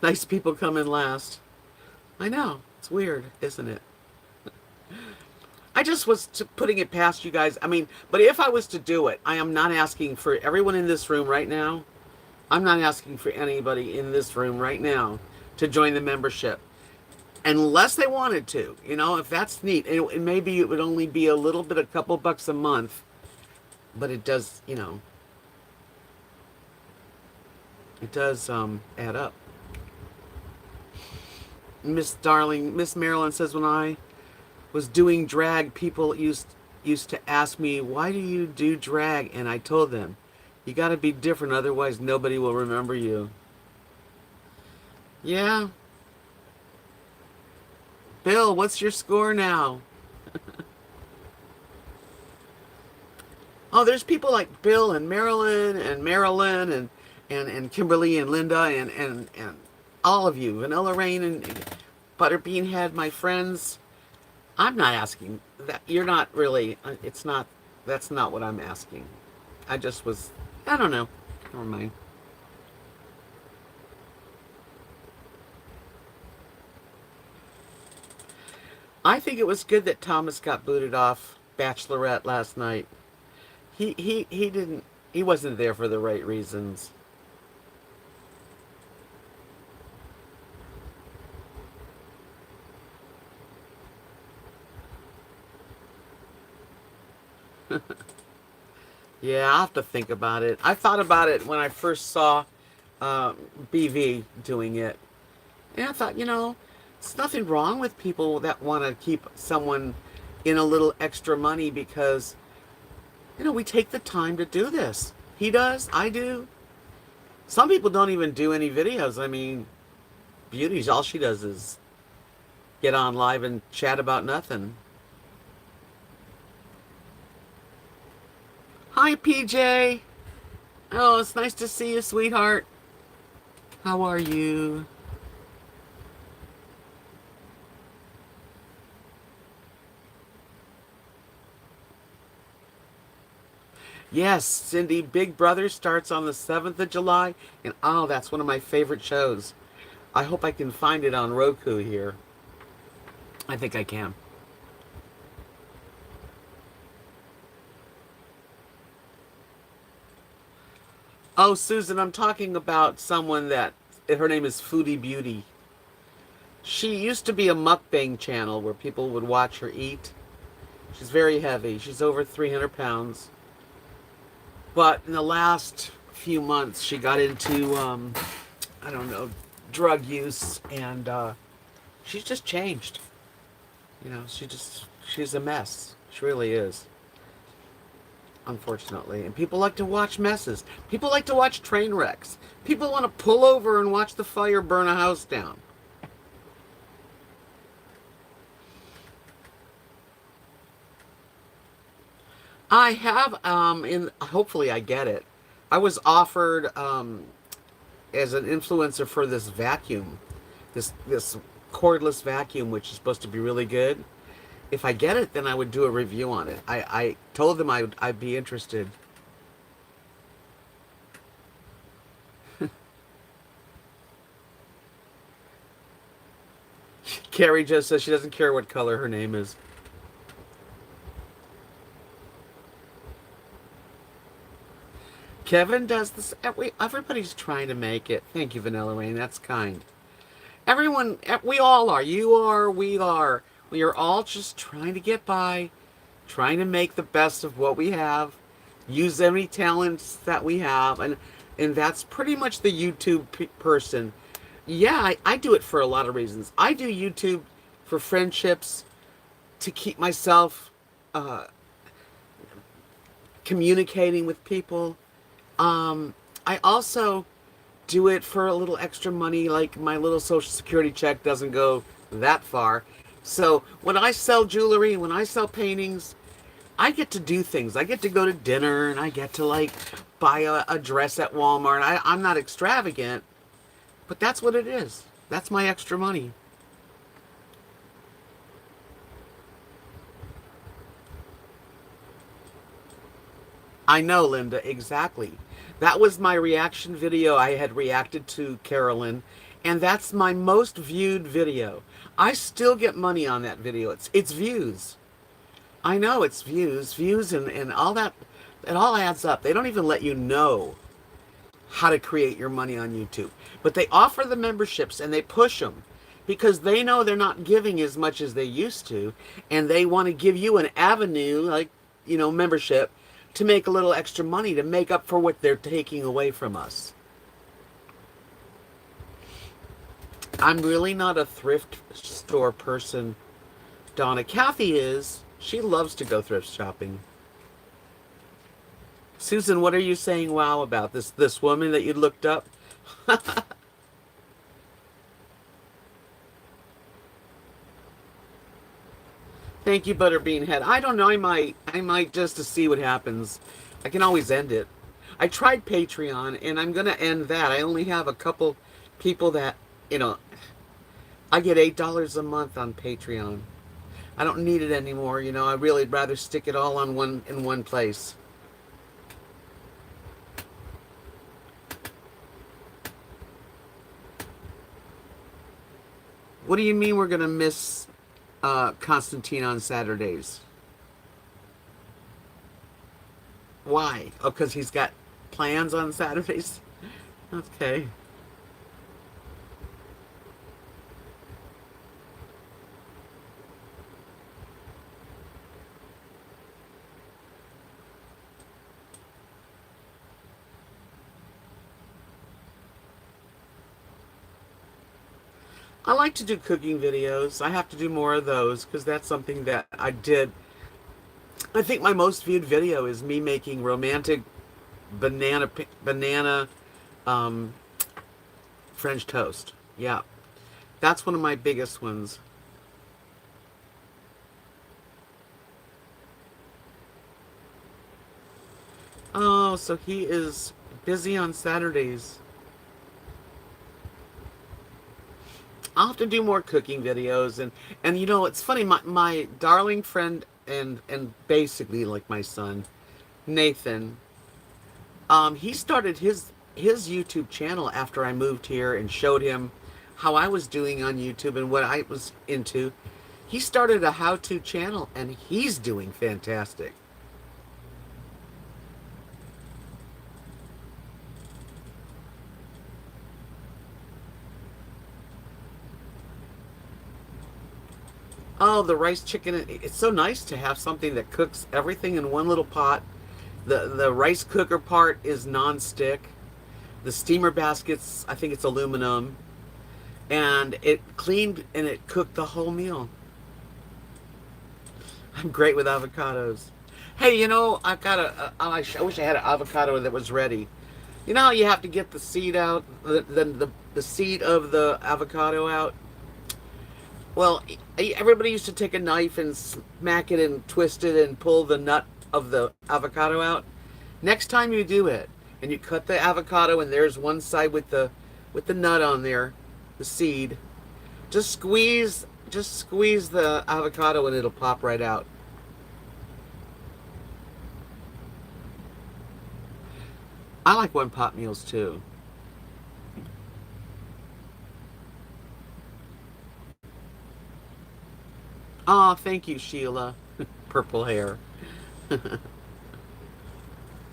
Nice people come in last. I know. It's weird, isn't it? I just was putting it past you guys. I mean, but if I was to do it, I am not asking for everyone in this room right now. I'm not asking for anybody in this room right now to join the membership. Unless they wanted to, if that's neat. And maybe it would only be a little bit, a couple bucks a month. But it does, it does add up. Miss Marilyn says, when I was doing drag, people used to ask me, why do you do drag? And I told them, you got to be different, otherwise nobody will remember you. Yeah. Bill, what's your score now? Oh, there's people like Bill and Marilyn and Kimberly and Linda and all of you, Vanilla Rain and Butterbeanhead, my friends. I'm not asking that. You're not really. It's not. That's not what I'm asking. I just was. I don't know. Never mind. I think it was good that Thomas got booted off Bachelorette last night. He didn't. He wasn't there for the right reasons. Yeah, I have to think about it. I thought about it when I first saw uh, BV doing it. And I thought, it's nothing wrong with people that want to keep someone in a little extra money because, we take the time to do this. He does, I do. Some people don't even do any videos. I mean, Beauty's all she does is get on live and chat about nothing. Hi, PJ. Oh, it's nice to see you, sweetheart. How are you? Yes, Cindy, Big Brother starts on the 7th of July, and oh, that's one of my favorite shows. I hope I can find it on Roku here. I think I can. Oh, Susan, I'm talking about someone that her name is Foodie Beauty. She used to be a mukbang channel where people would watch her eat. She's very heavy. She's over 300 pounds. But in the last few months, she got into, I don't know, drug use, and she's just changed. She's a mess. She really is, unfortunately. And people like to watch messes. People like to watch train wrecks. People want to pull over and watch the fire burn a house down. I have, hopefully I get it. I was offered, as an influencer for this vacuum, this cordless vacuum, which is supposed to be really good. If I get it, then I would do a review on it. I told them I'd be interested. Carrie just says she doesn't care what color her name is. Kevin does this. Everybody's trying to make it. Thank you, Vanilla Rain. That's kind. Everyone, we all are. You are, we are. We are all just trying to get by, trying to make the best of what we have, use any talents that we have, and that's pretty much the YouTube person. Yeah, I do it for a lot of reasons. I do YouTube for friendships, to keep myself uh, communicating with people. I also do it for a little extra money, like my little social security check doesn't go that far. So when I sell jewelry, when I sell paintings, I get to do things. I get to go to dinner and I get to like buy a dress at Walmart. I'm not extravagant, but that's what it is. That's my extra money. I know, Linda, exactly. That was my reaction video. I had reacted to Carolyn, and that's my most viewed video. I still get money on that video. It's views. I know it's views and all that. It all adds up. They don't even let you know how to create your money on YouTube. But they offer the memberships and they push them because they know they're not giving as much as they used to, and they want to give you an avenue like, membership to make a little extra money to make up for what they're taking away from us. I'm really not a thrift store person, Donna. Kathy is. She loves to go thrift shopping. Susan, what are you saying wow about? This woman that you looked up? Thank you, Butterbean Head. I don't know. I might just to see what happens. I can always end it. I tried Patreon, and I'm gonna end that. I only have a couple people that, you know, I get $8 a month on Patreon. I don't need it anymore. I really'd rather stick it all on one place. What do you mean we're gonna miss Constantine on Saturdays? Why? Oh, because he's got plans on Saturdays? Okay. I like to do cooking videos. I have to do more of those because that's something that I did. I think my most viewed video is me making romantic banana um, French toast. Yeah, that's one of my biggest ones. Oh, so he is busy on Saturdays. I'll have to do more cooking videos and you know it's funny my darling friend and basically like my son Nathan, he started his YouTube channel after I moved here and showed him how I was doing on YouTube and what I was into. He started a how-to channel and he's doing fantastic. Oh, the rice chicken. It's so nice to have something that cooks everything in one little pot. The rice cooker part is non-stick. The steamer baskets, I think it's aluminum. And it cleaned and it cooked the whole meal. I'm great with avocados. Hey, you know, I've got I wish I had an avocado that was ready. You know how you have to get the seed out, the seed of the avocado out? Well, everybody used to take a knife and smack it and twist it and pull the nut of the avocado out. Next time you do it, and you cut the avocado and there's one side with the nut on there, the seed, just squeeze the avocado and it'll pop right out. I like one pot meals too. Oh, thank you, Sheila. Purple hair. The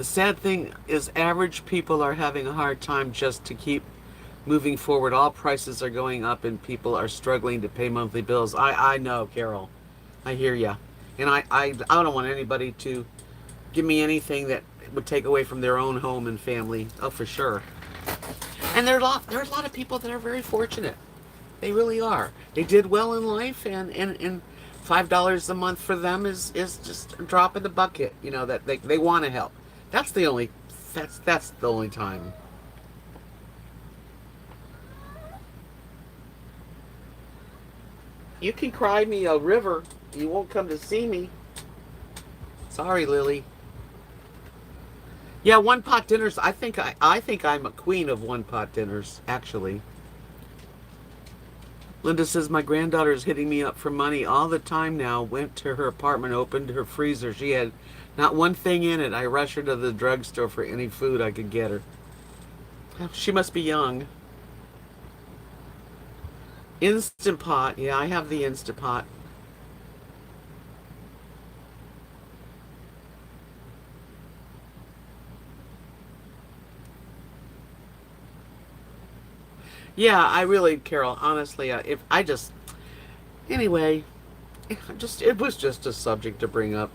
sad thing is average people are having a hard time just to keep moving forward. All prices are going up and people are struggling to pay monthly bills. I know, Carol. I hear ya. And I don't want anybody to give me anything that would take away from their own home and family. Oh, for sure. And there's a lot of people that are very fortunate. They really are. They did well in life, and $5 a month for them is just a drop in the bucket. You know that they want to help. That's the only that's the only time. You can cry me a river. You won't come to see me. Sorry, Lily. Yeah, one pot dinners. I think I'm a queen of one pot dinners. Actually, Linda says my granddaughter's hitting me up for money all the time now. Went to her apartment, opened her freezer. She had not one thing in it. I rushed her to the drugstore for any food I could get her. She must be young. Instant Pot. Yeah, I have the Instant Pot. Yeah, I really, Carol, honestly, if I just, anyway, it was just a subject to bring up.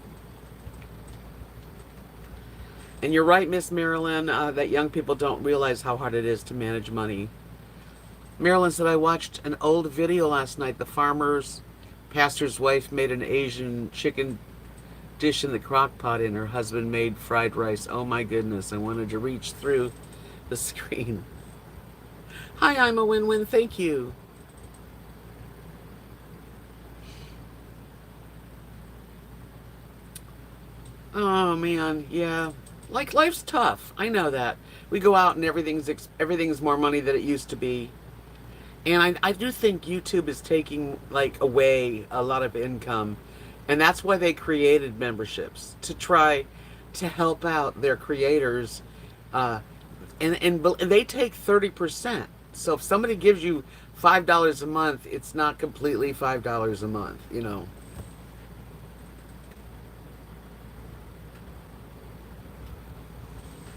And you're right, Miss Marilyn, that young people don't realize how hard it is to manage money. Marilyn said, I watched an old video last night. The farmer's pastor's wife made an Asian chicken dish in the crock pot and her husband made fried rice. Oh my goodness, I wanted to reach through the screen. Hi, I'm a win-win. Thank you. Oh man, yeah. Like life's tough. I know that. We go out and everything's more money than it used to be. And I do think YouTube is taking like away a lot of income. And that's why they created memberships to try to help out their creators. And they take 30%. So if somebody gives you $5 a month, it's not completely $5 a month, you know.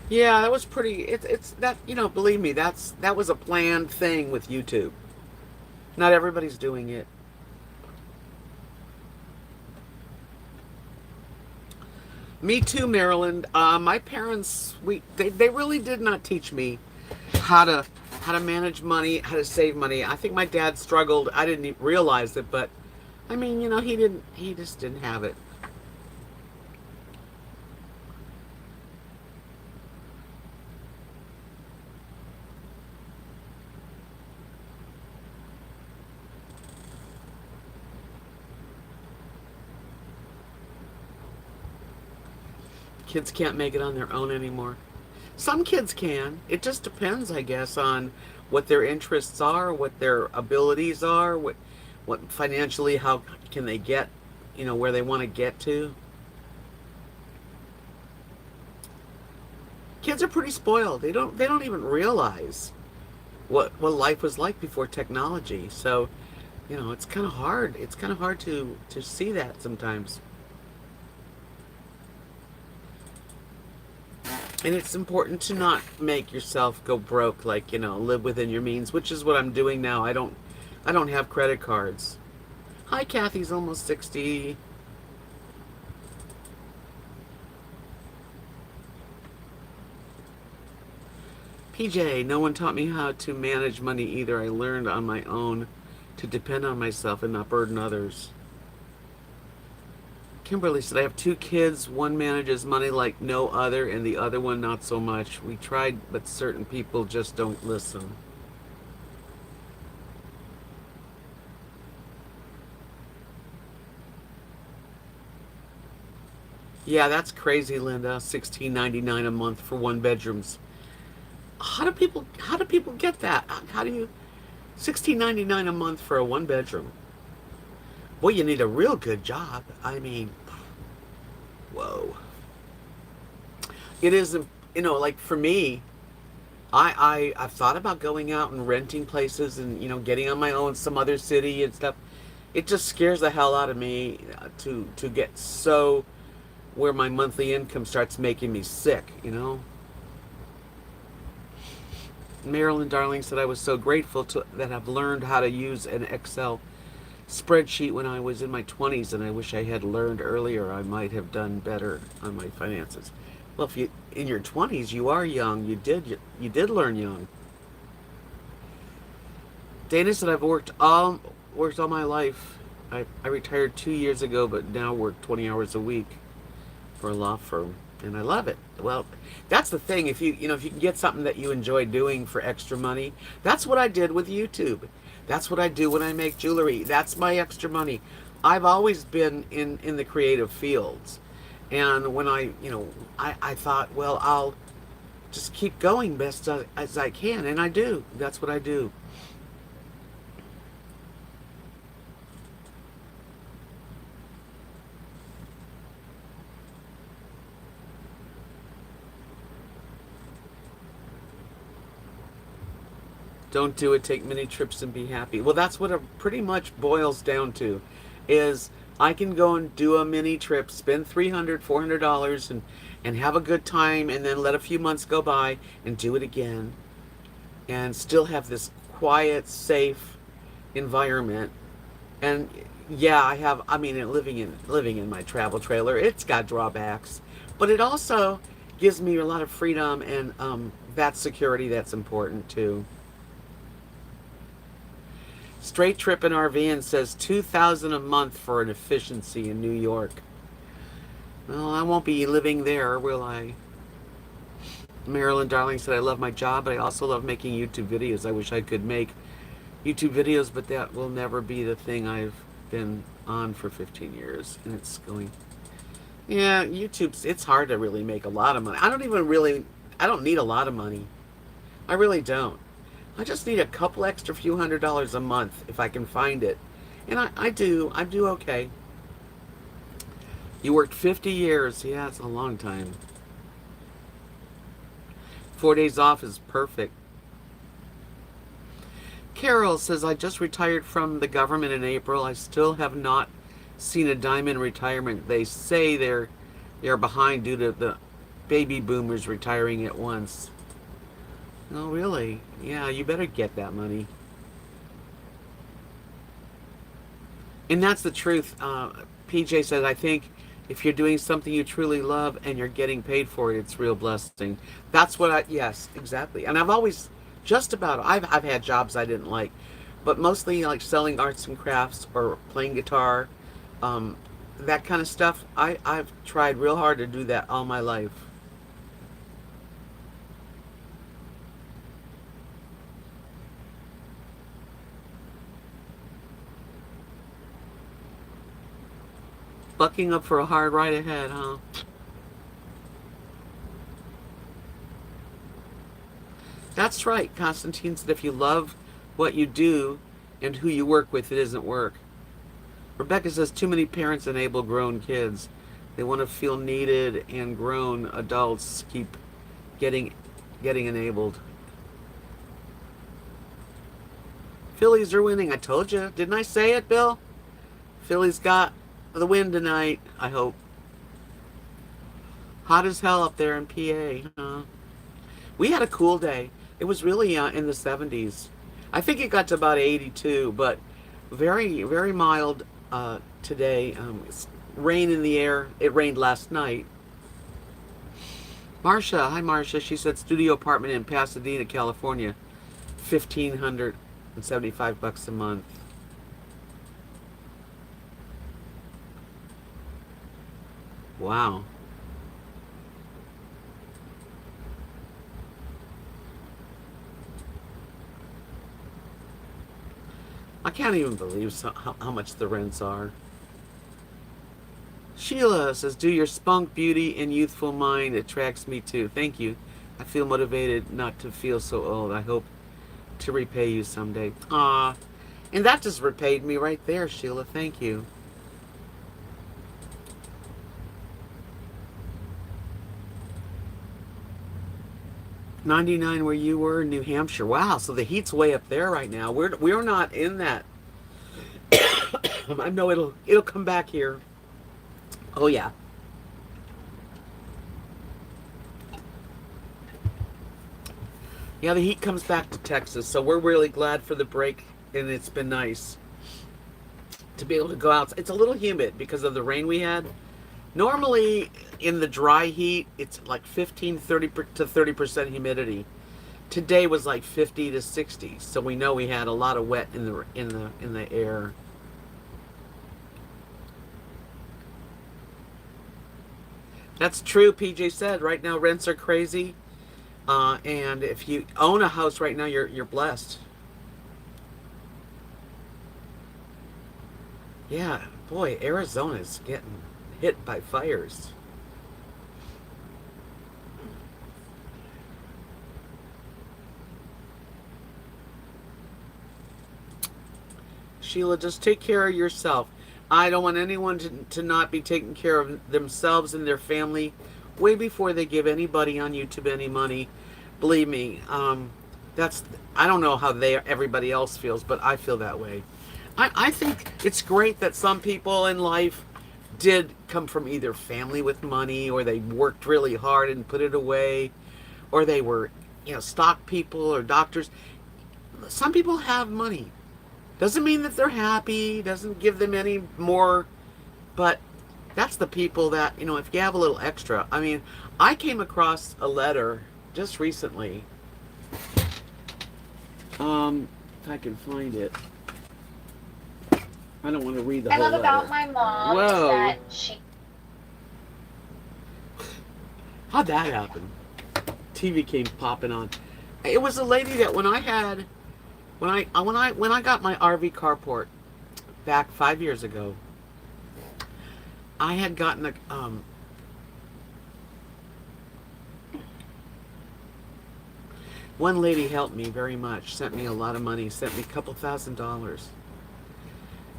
Yeah, that was pretty. It's that, you know. Believe me, that was a planned thing with YouTube. Not everybody's doing it. Me too, Maryland. My parents, they really did not teach me how to how to manage money, how to save money. I think my dad struggled. I didn't realize it, but I mean, he just didn't have it. Kids can't make it on their own anymore. Some kids can. It just depends, I guess, on what their interests are, what their abilities are, what financially, how can they get, where they want to get to. Kids are pretty spoiled. They don't even realize what life was like before technology. So, it's kind of hard. It's kind of hard to see that sometimes. And it's important to not make yourself go broke, like, live within your means, which is what I'm doing now. I don't have credit cards. Hi, Kathy's almost 60. PJ, no one taught me how to manage money either. I learned on my own to depend on myself and not burden others. Kimberly said, I have two kids. One manages money like no other, and the other one not so much. We tried, but certain people just don't listen. Yeah, that's crazy, Linda. $16.99 a month for one bedrooms. How do people get that? How do you $16.99 a month for a one bedroom? Well, you need a real good job. I mean, whoa. It is, like for me, I've thought about going out and renting places and getting on my own some other city and stuff. It just scares the hell out of me to get so where my monthly income starts making me sick. Marilyn Darling said I was so grateful that I've learned how to use an Excel spreadsheet when I was in my 20s, and I wish I had learned earlier. I might have done better on my finances. Well, if you in your 20s, you are young. You did learn young. Dana said I've worked all my life. I retired 2 years ago, but now work 20 hours a week for a law firm, and I love it. Well, that's the thing. If you can get something that you enjoy doing for extra money, that's what I did with YouTube. That's what I do when I make jewelry. That's my extra money. I've always been in the creative fields. And when I thought, well, I'll just keep going best as I can. And I do. That's what I do. Don't do it. Take many trips and be happy. Well, that's what it pretty much boils down to, is I can go and do a mini trip, spend $300, $400, and have a good time, and then let a few months go by and do it again, and still have this quiet, safe environment. And yeah, I mean, living in my travel trailer, it's got drawbacks, but it also gives me a lot of freedom, and that security that's important too. Straight Trip and RV says $2,000 a month for an efficiency in New York. Well, I won't be living there, will I? Marilyn Darling said, I love my job, but I also love making YouTube videos. I wish I could make YouTube videos, but that will never be the thing I've been on for 15 years. And it's going, yeah, it's hard to really make a lot of money. I don't need a lot of money. I really don't. I just need a couple extra few $100s a month if I can find it. And I do okay. You worked 50 years. Yeah, it's a long time. 4 days off is perfect. Carol says, I just retired from the government in April. I still have not seen a dime in retirement. They say they're behind due to the baby boomers retiring at once. Oh, really? Yeah, you better get that money. And that's the truth. PJ said, I think if you're doing something you truly love and you're getting paid for it, it's a real blessing. Yes, exactly. And I've always Just about. I've had jobs I didn't like, but mostly like selling arts and crafts or playing guitar, um, that kind of stuff. I've tried real hard to do that all my life. Bucking up for a hard ride ahead, huh? That's right. Constantine said if you love what you do and who you work with, it isn't work. Rebecca says too many parents enable grown kids. They want to feel needed, and grown adults keep getting getting enabled. Phillies are winning. I told you. Didn't I say it, Bill? Phillies got the win tonight, I hope. Hot as hell up there in PA, huh? We had a cool day. It was really in the 70s. I think it got to about 82, but very, very mild today. Rain in the air. It rained last night. Marcia, hi Marcia. She said studio apartment in Pasadena, California, $1,575 a month. Wow. I can't even believe how much the rents are. Sheila says, do your spunk, beauty, and youthful mind attracts me too. Thank you. I feel motivated not to feel so old. I hope to repay you someday. Ah, and that just repaid me right there, Sheila. Thank you. 99 where you were in New Hampshire. Wow, so the heat's way up there right now. We're not in that. I know it'll come back here. Oh yeah. Yeah, the heat comes back to Texas, so we're really glad for the break, and it's been nice to be able to go out. It's a little humid because of the rain we had. Normally, in the dry heat, it's like 15, 30 to 30% humidity. Today was like 50 to 60, so we know we had a lot of wet in the air. That's true. PJ said right now rents are crazy, and if you own a house right now, you're blessed. Yeah, boy, Arizona's getting hit by fires. Sheila, just take care of yourself. I don't want anyone to not be taking care of themselves and their family way before they give anybody on YouTube any money. Believe me, that's I don't know how everybody else feels, but I feel that way. I think it's great that some people in life did come from either family with money, or they worked really hard and put it away, or they were, stock people or doctors. Some people have money. Doesn't mean that they're happy, doesn't give them any more, but that's the people that, if you have a little extra. I mean, I came across a letter just recently. If I can find it. I don't want to read the whole I love letter. about my mom is Whoa. that she How'd that happen? TV came popping on. It was a lady that when I got my RV carport back 5 years ago, I had gotten one lady helped me very much, sent me a lot of money, sent me a couple $1,000s.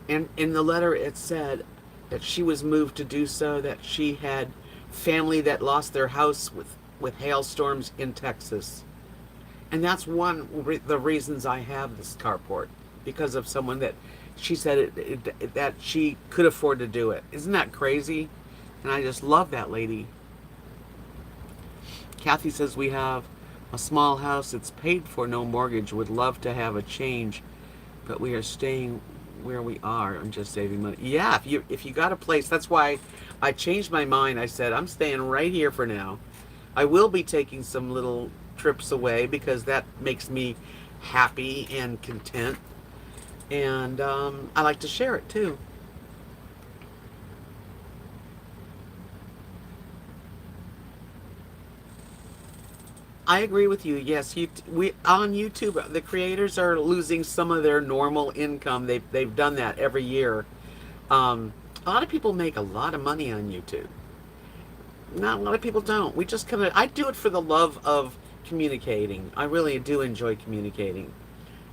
And in the letter it said that she was moved to do so, that she had family that lost their house with hailstorms in Texas. And that's the reasons I have this carport, because of someone that she said that she could afford to do it. Isn't that crazy? And I just love that lady. Kathy says we have a small house. It's paid for, no mortgage. Would love to have a change, but we are staying where we are and just saving money. Yeah, if you got a place, that's why I changed my mind. I said I'm staying right here for now. I will be taking some little trips away because that makes me happy and content. And I like to share it too. I agree with you. Yes, we on YouTube, the creators are losing some of their normal income. They've done that every year. A lot of people make a lot of money on YouTube. Not a lot of people don't. We just kind of, I do it for the love of communicating. I really do enjoy communicating.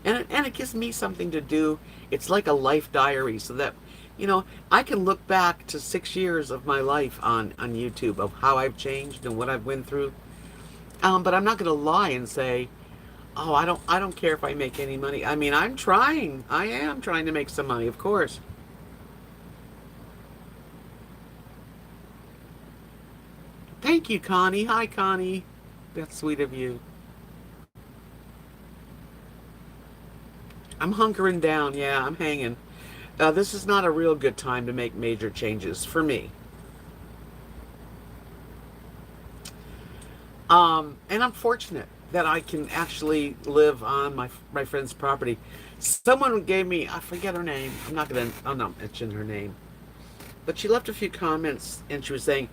And it gives me something to do. It's like a life diary so that, I can look back to 6 years of my life on YouTube of how I've changed and what I've went through. But I'm not going to lie and say, oh, I don't care if I make any money. I mean, I'm trying. I am trying to make some money, of course. Thank you, Connie. Hi, Connie. That's sweet of you. I'm hunkering down. Yeah, I'm hanging. This is not a real good time to make major changes for me. And I'm fortunate that I can actually live on my friend's property. Someone gave me, I forget her name. I'm not mention her name. But she left a few comments and she was saying,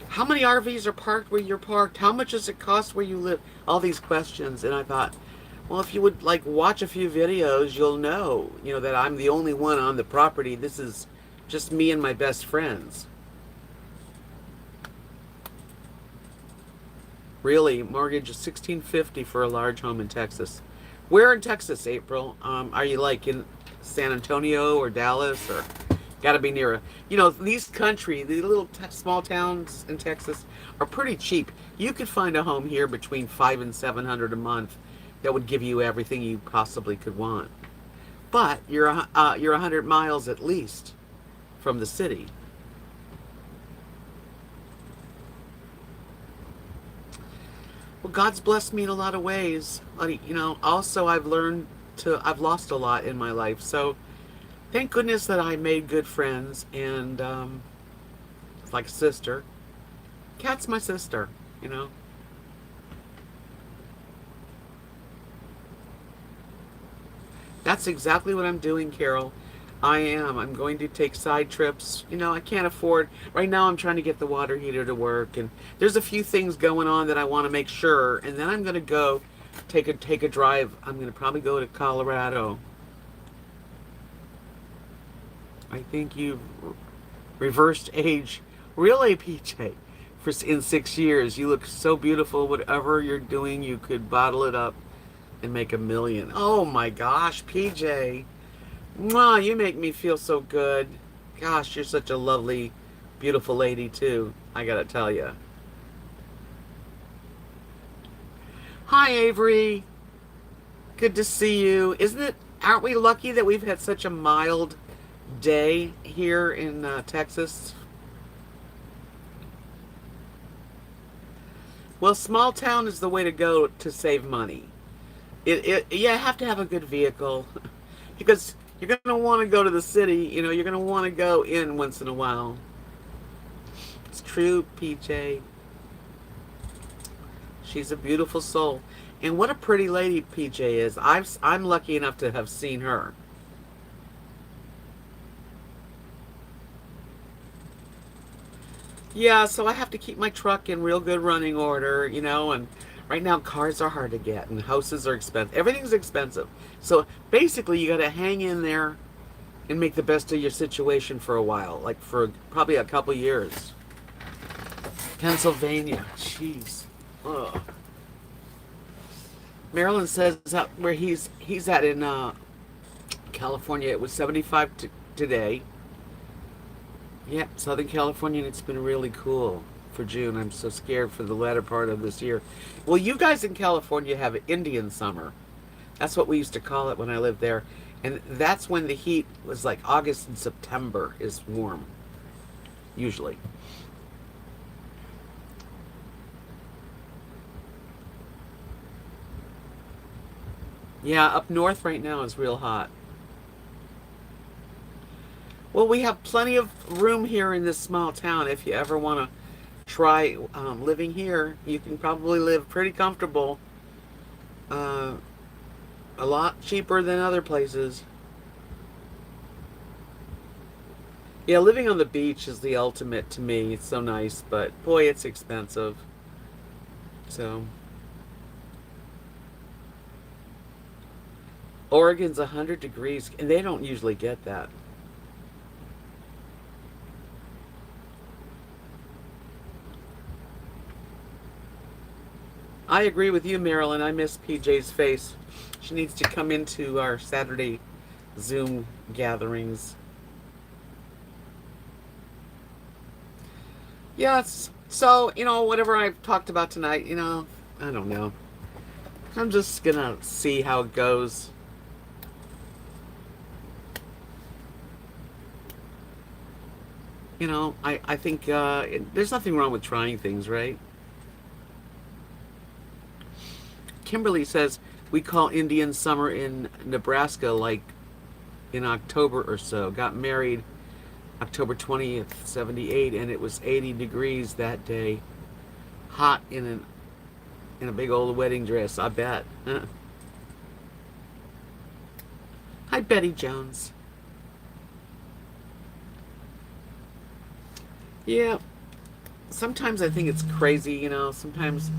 how many RVs are parked where you're parked? How much does it cost where you live? All these questions. And I thought, well, if you would like watch a few videos, you'll know, that I'm the only one on the property. This is just me and my best friends. Really, mortgage is $1,650 for a large home in Texas. Where in Texas, April? Are you like in San Antonio or Dallas or got to be near a? These little small towns in Texas are pretty cheap. You could find a home here between $500 and $700 a month that would give you everything you possibly could want. But you're 100 miles at least from the city. Well, God's blessed me in a lot of ways. Also I've lost a lot in my life. So thank goodness that I made good friends and like a sister. Kat's my sister. That's exactly what I'm doing, Carol. I am. I'm going to take side trips. I can't afford. Right now, I'm trying to get the water heater to work, and there's a few things going on that I want to make sure. And then I'm going to go take a drive. I'm going to probably go to Colorado. I think you've reversed age. Really, PJ? In 6 years, you look so beautiful. Whatever you're doing, you could bottle it up and make $1 million. Oh my gosh, PJ. Mwah, you make me feel so good. Gosh, you're such a lovely, beautiful lady too. I gotta tell you. Hi, Avery. Good to see you. Aren't we lucky that we've had such a mild day here in Texas? Well, small town is the way to go to save money. You have to have a good vehicle because you're going to want to go to the city. You're going to want to go in once in a while. It's true, PJ. She's a beautiful soul. And what a pretty lady PJ is. I'm lucky enough to have seen her. Yeah, so I have to keep my truck in real good running order, and right now cars are hard to get and houses are expensive. Everything's expensive. So basically you got to hang in there and make the best of your situation for a while, like for probably a couple years. Pennsylvania, jeez. Ugh. Maryland says that where he's at in California, it was 75 today. Yeah, Southern California, and it's been really cool for June. I'm so scared for the latter part of this year. Well, you guys in California have Indian summer. That's what we used to call it when I lived there. And that's when the heat was like August and September is warm, usually. Yeah, up north right now is real hot. Well, we have plenty of room here in this small town if you ever want to try living here. You can probably live pretty comfortable, uh, a lot cheaper than other places. Yeah, living on the beach is the ultimate to me. It's so nice, but boy, it's expensive. So, Oregon's 100 degrees, and they don't usually get that. I agree with you, Marilyn. I miss PJ's face. She needs to come into our Saturday Zoom gatherings. Yes. So, whatever I've talked about tonight, I don't know. I'm just gonna see how it goes. I think there's nothing wrong with trying things, right? Kimberly says we call Indian summer in Nebraska like in October or so. Got married October 20th, 78, and it was 80 degrees that day. Hot in a big old wedding dress, I bet. Hi, Betty Jones. Yeah, sometimes I think it's crazy, sometimes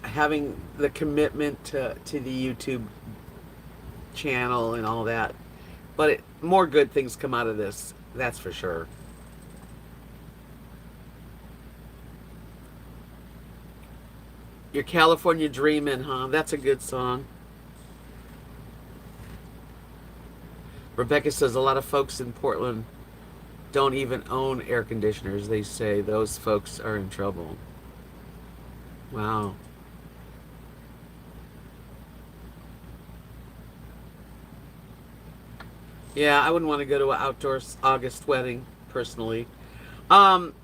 having the commitment to the YouTube channel and all that. But more good things come out of this, that's for sure. Your California Dreamin', huh? That's a good song. Rebecca says a lot of folks in Portland don't even own air conditioners. They say those folks are in trouble. Wow. Yeah, I wouldn't want to go to an outdoor August wedding personally. Um,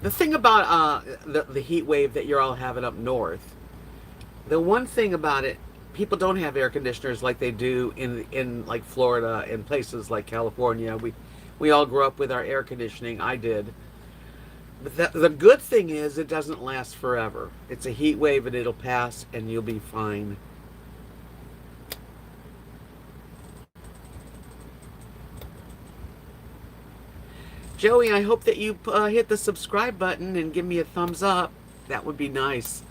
the thing about the heat wave that you're all having up north, the one thing about it, people don't have air conditioners like they do in like Florida and places like California. We all grew up with our air conditioning. I did. But the good thing is it doesn't last forever. It's a heat wave and it'll pass and you'll be fine. Joey, I hope that you hit the subscribe button and give me a thumbs up. That would be nice.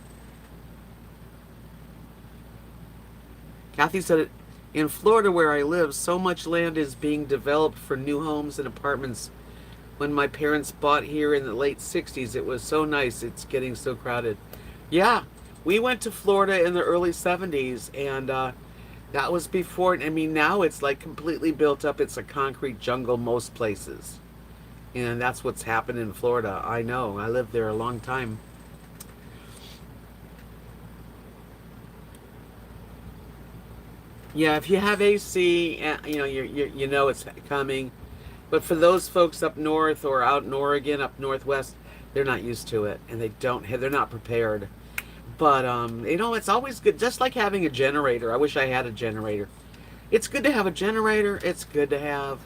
Kathy said, in Florida where I live, so much land is being developed for new homes and apartments. When my parents bought here in the late 60s, it was so nice. It's getting so crowded. Yeah, we went to Florida in the early 70s, and that was before. I mean, now it's like completely built up. It's a concrete jungle most places. And that's what's happened in Florida. I know. I lived there a long time. Yeah, if you have AC, you know it's coming. But for those folks up north or out in Oregon, up northwest, they're not used to it, and they're not prepared. But it's always good, just like having a generator. I wish I had a generator. It's good to have a generator. It's good to have,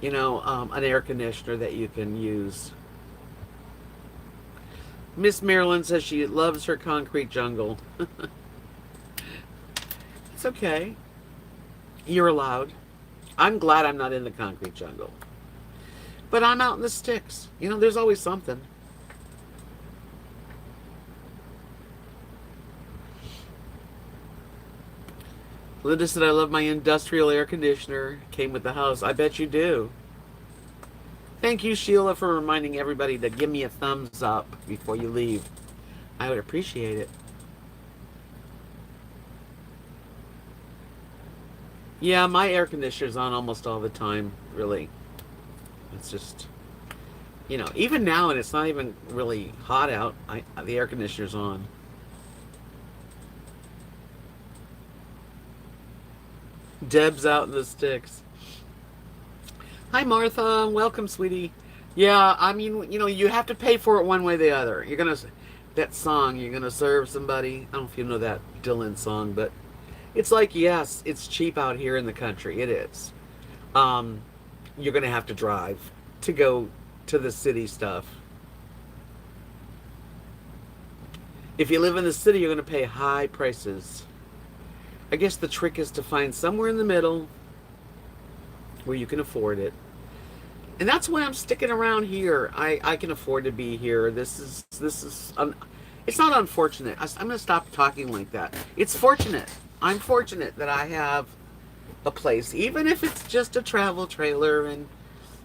an air conditioner that you can use. Miss Marilyn says she loves her concrete jungle. It's okay. You're allowed. I'm glad I'm not in the concrete jungle. But I'm out in the sticks. There's always something. Linda said, I love my industrial air conditioner. Came with the house. I bet you do. Thank you, Sheila, for reminding everybody to give me a thumbs up before you leave. I would appreciate it. Yeah, my air conditioner's on almost all the time, really. It's just, even now, and it's not even really hot out, the air conditioner's on. Debs out in the sticks. Hi, Martha. Welcome, sweetie. Yeah, I mean, you have to pay for it one way or the other. That song, you're gonna serve somebody. I don't know if you know that Dylan song, but it's like, yes, it's cheap out here in the country. It is. You're gonna have to drive to go to the city stuff. If you live in the city, you're going to pay high prices. I guess the trick is to find somewhere in the middle where you can afford it. And that's why I'm sticking around here. I can afford to be here. It's not unfortunate. I'm going to stop talking like that. It's fortunate. I'm fortunate that I have a place, even if it's just a travel trailer and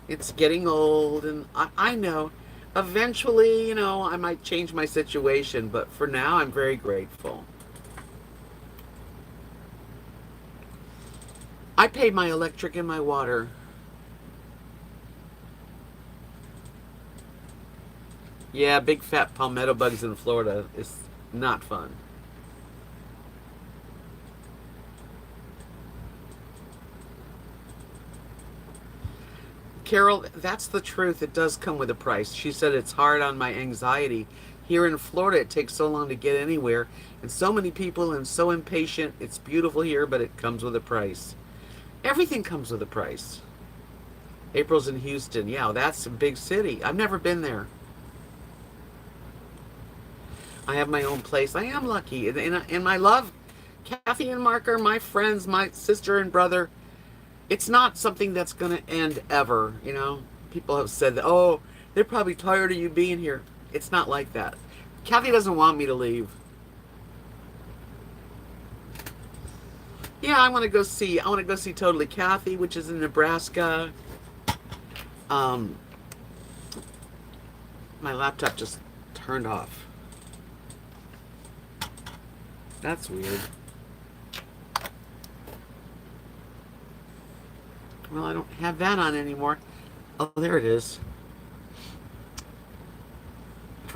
it's getting old. And I know eventually, you know, I might change my situation, but for now, I'm very grateful. I pay my electric and my water. Yeah, big fat palmetto bugs in Florida is not fun. Carol, that's the truth. It does come with a price. She said it's hard on my anxiety. Here in Florida, it takes so long to get anywhere, and so many people and so impatient. It's beautiful here, but it comes with a price. Everything comes with a price. April's in Houston. Yeah, that's a big city. I've never been there. I have my own place. I am lucky. And I love Kathy and Mark are my friends, my sister and brother. It's not something that's going to end ever, you know. People have said that, oh, they're probably tired of you being here. It's not like that. Kathy doesn't want me to leave. Yeah, I want to go see Totally Kathy, which is in Nebraska. My laptop just turned off. That's weird. Well, I don't have that on anymore. Oh, there it is.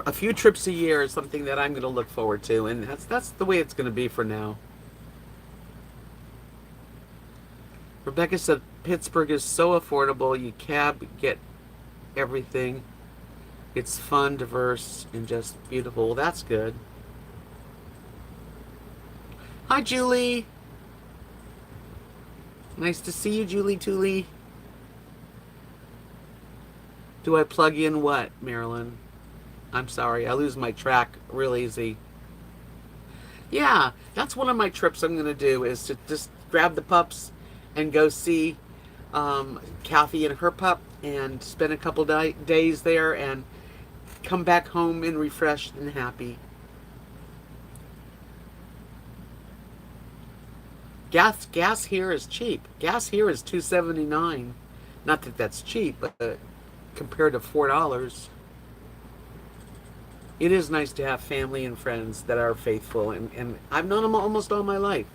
A few trips a year is something that I'm going to look forward to, and that's the way it's going to be for now. Rebecca said Pittsburgh is so affordable. You get everything. It's fun, diverse, and just beautiful. Well, that's good. Hi, Julie. Nice to see you, Julie Tooley. Do I plug in what, Marilyn? I'm sorry, I lose my track real easy. Yeah, that's one of my trips I'm going to do, is to just grab the pups and go see Kathy and her pup and spend a couple days there and come back home and refreshed and happy. Gas here is cheap. Gas here is $2.79. Not that that's cheap, but compared to $4, it is nice to have family and friends that are faithful, and I've known them almost all my life.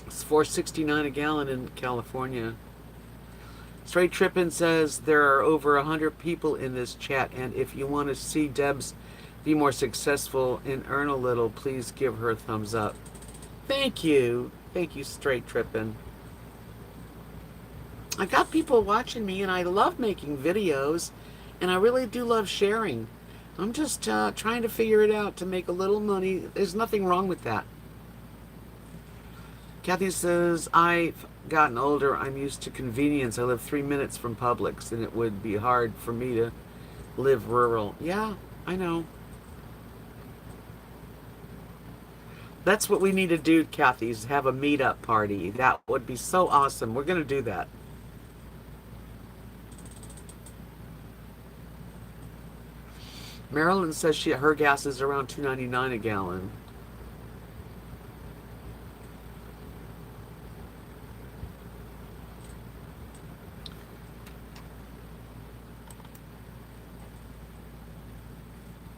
It's $4.69 a gallon in California. Straight Trippin says there are over 100 people in this chat, and if you want to see Debs be more successful and earn a little, please give her a thumbs up. Thank you. Thank you, Straight Trippin'. I got people watching me, and I love making videos, and I really do love sharing. I'm just trying to figure it out to make a little money. There's nothing wrong with that. Kathy says, I've gotten older. I'm used to convenience. I live 3 minutes from Publix, and it would be hard for me to live rural. Yeah, I know. That's what we need to do, Kathy, is have a meetup party. That would be so awesome. We're going to do that. Marilyn says her gas is around $2.99 a gallon.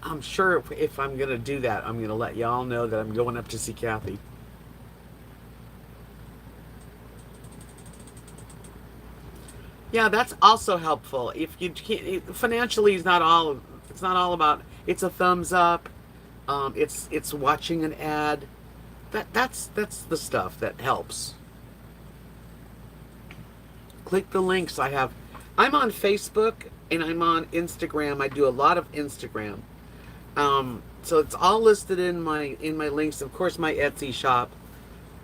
I'm sure if I'm going to do that, I'm going to let y'all know that I'm going up to see Kathy. Yeah, that's also helpful. If you can't, financially is not all. It's not all about. It's a thumbs up. It's watching an ad. That's the stuff that helps. Click the links. I'm on Facebook and I'm on Instagram. I do a lot of Instagram. So it's all listed in my links. Of course, my Etsy shop.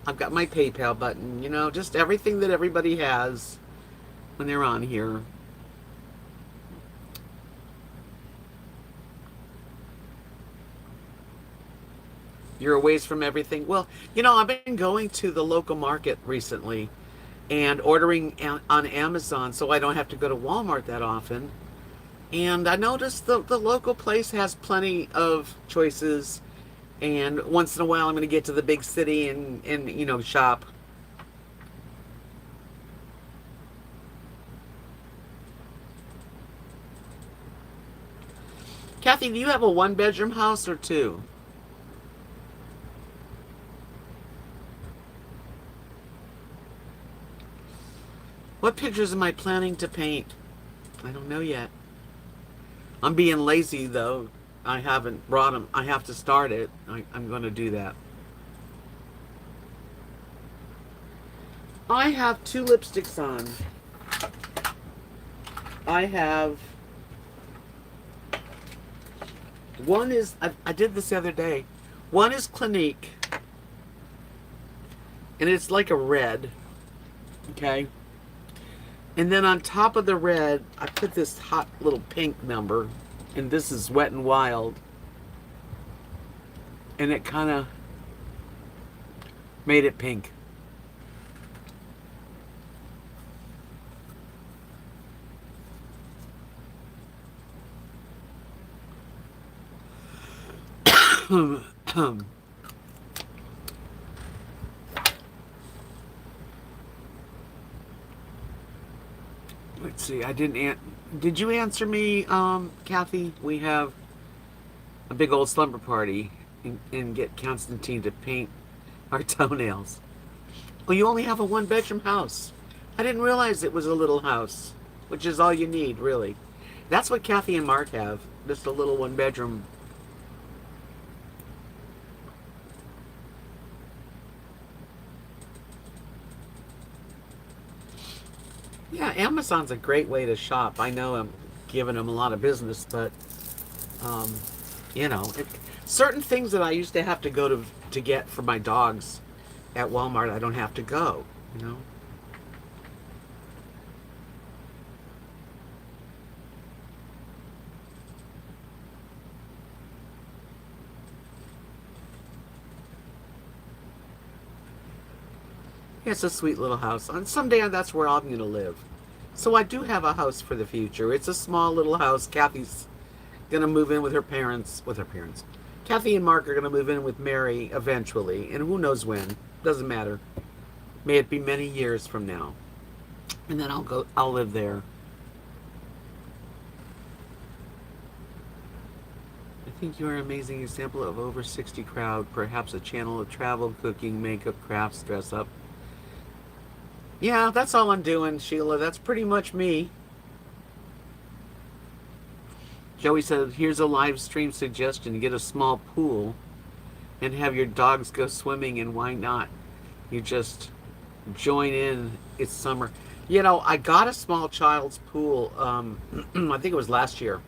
I've got my PayPal button. You know, just everything that everybody has when they're on here. You're away from everything. Well, I've been going to the local market recently and ordering on Amazon so I don't have to go to Walmart that often. And I noticed the local place has plenty of choices. And once in a while, I'm going to get to the big city and shop. Kathy, do you have a one-bedroom house or two? What pictures am I planning to paint? I don't know yet. I'm being lazy though. I haven't brought them. I have to start it. I'm going to do that. I have two lipsticks on. I have one is I did this the other day. One is Clinique, and it's like a red. Okay. And then on top of the red, I put this hot little pink number, and this is Wet and Wild. And it kind of made it pink. Let's see. Did you answer me, Kathy? We have a big old slumber party and get Constantine to paint our toenails. Well, you only have a one-bedroom house. I didn't realize it was a little house, which is all you need, really. That's what Kathy and Mark have. Just a little one-bedroom. Yeah, Amazon's a great way to shop. I know I'm giving them a lot of business, but um, certain things that I used to have to go to get for my dogs at Walmart, I don't have to go. You know. Yeah, it's a sweet little house. And someday that's where I'm going to live. So I do have a house for the future. It's a small little house. Kathy's going to move in with her parents. Kathy and Mark are going to move in with Mary eventually. And who knows when. Doesn't matter. May it be many years from now. And then I'll live there. I think you are an amazing example of over 60 crowd. Perhaps a channel of travel, cooking, makeup, crafts, dress up. Yeah, that's all I'm doing, Sheila. That's pretty much me. Joey said, here's a live stream suggestion. Get a small pool and have your dogs go swimming, and why not? You just join in. It's summer. I got a small child's pool, I think it was last year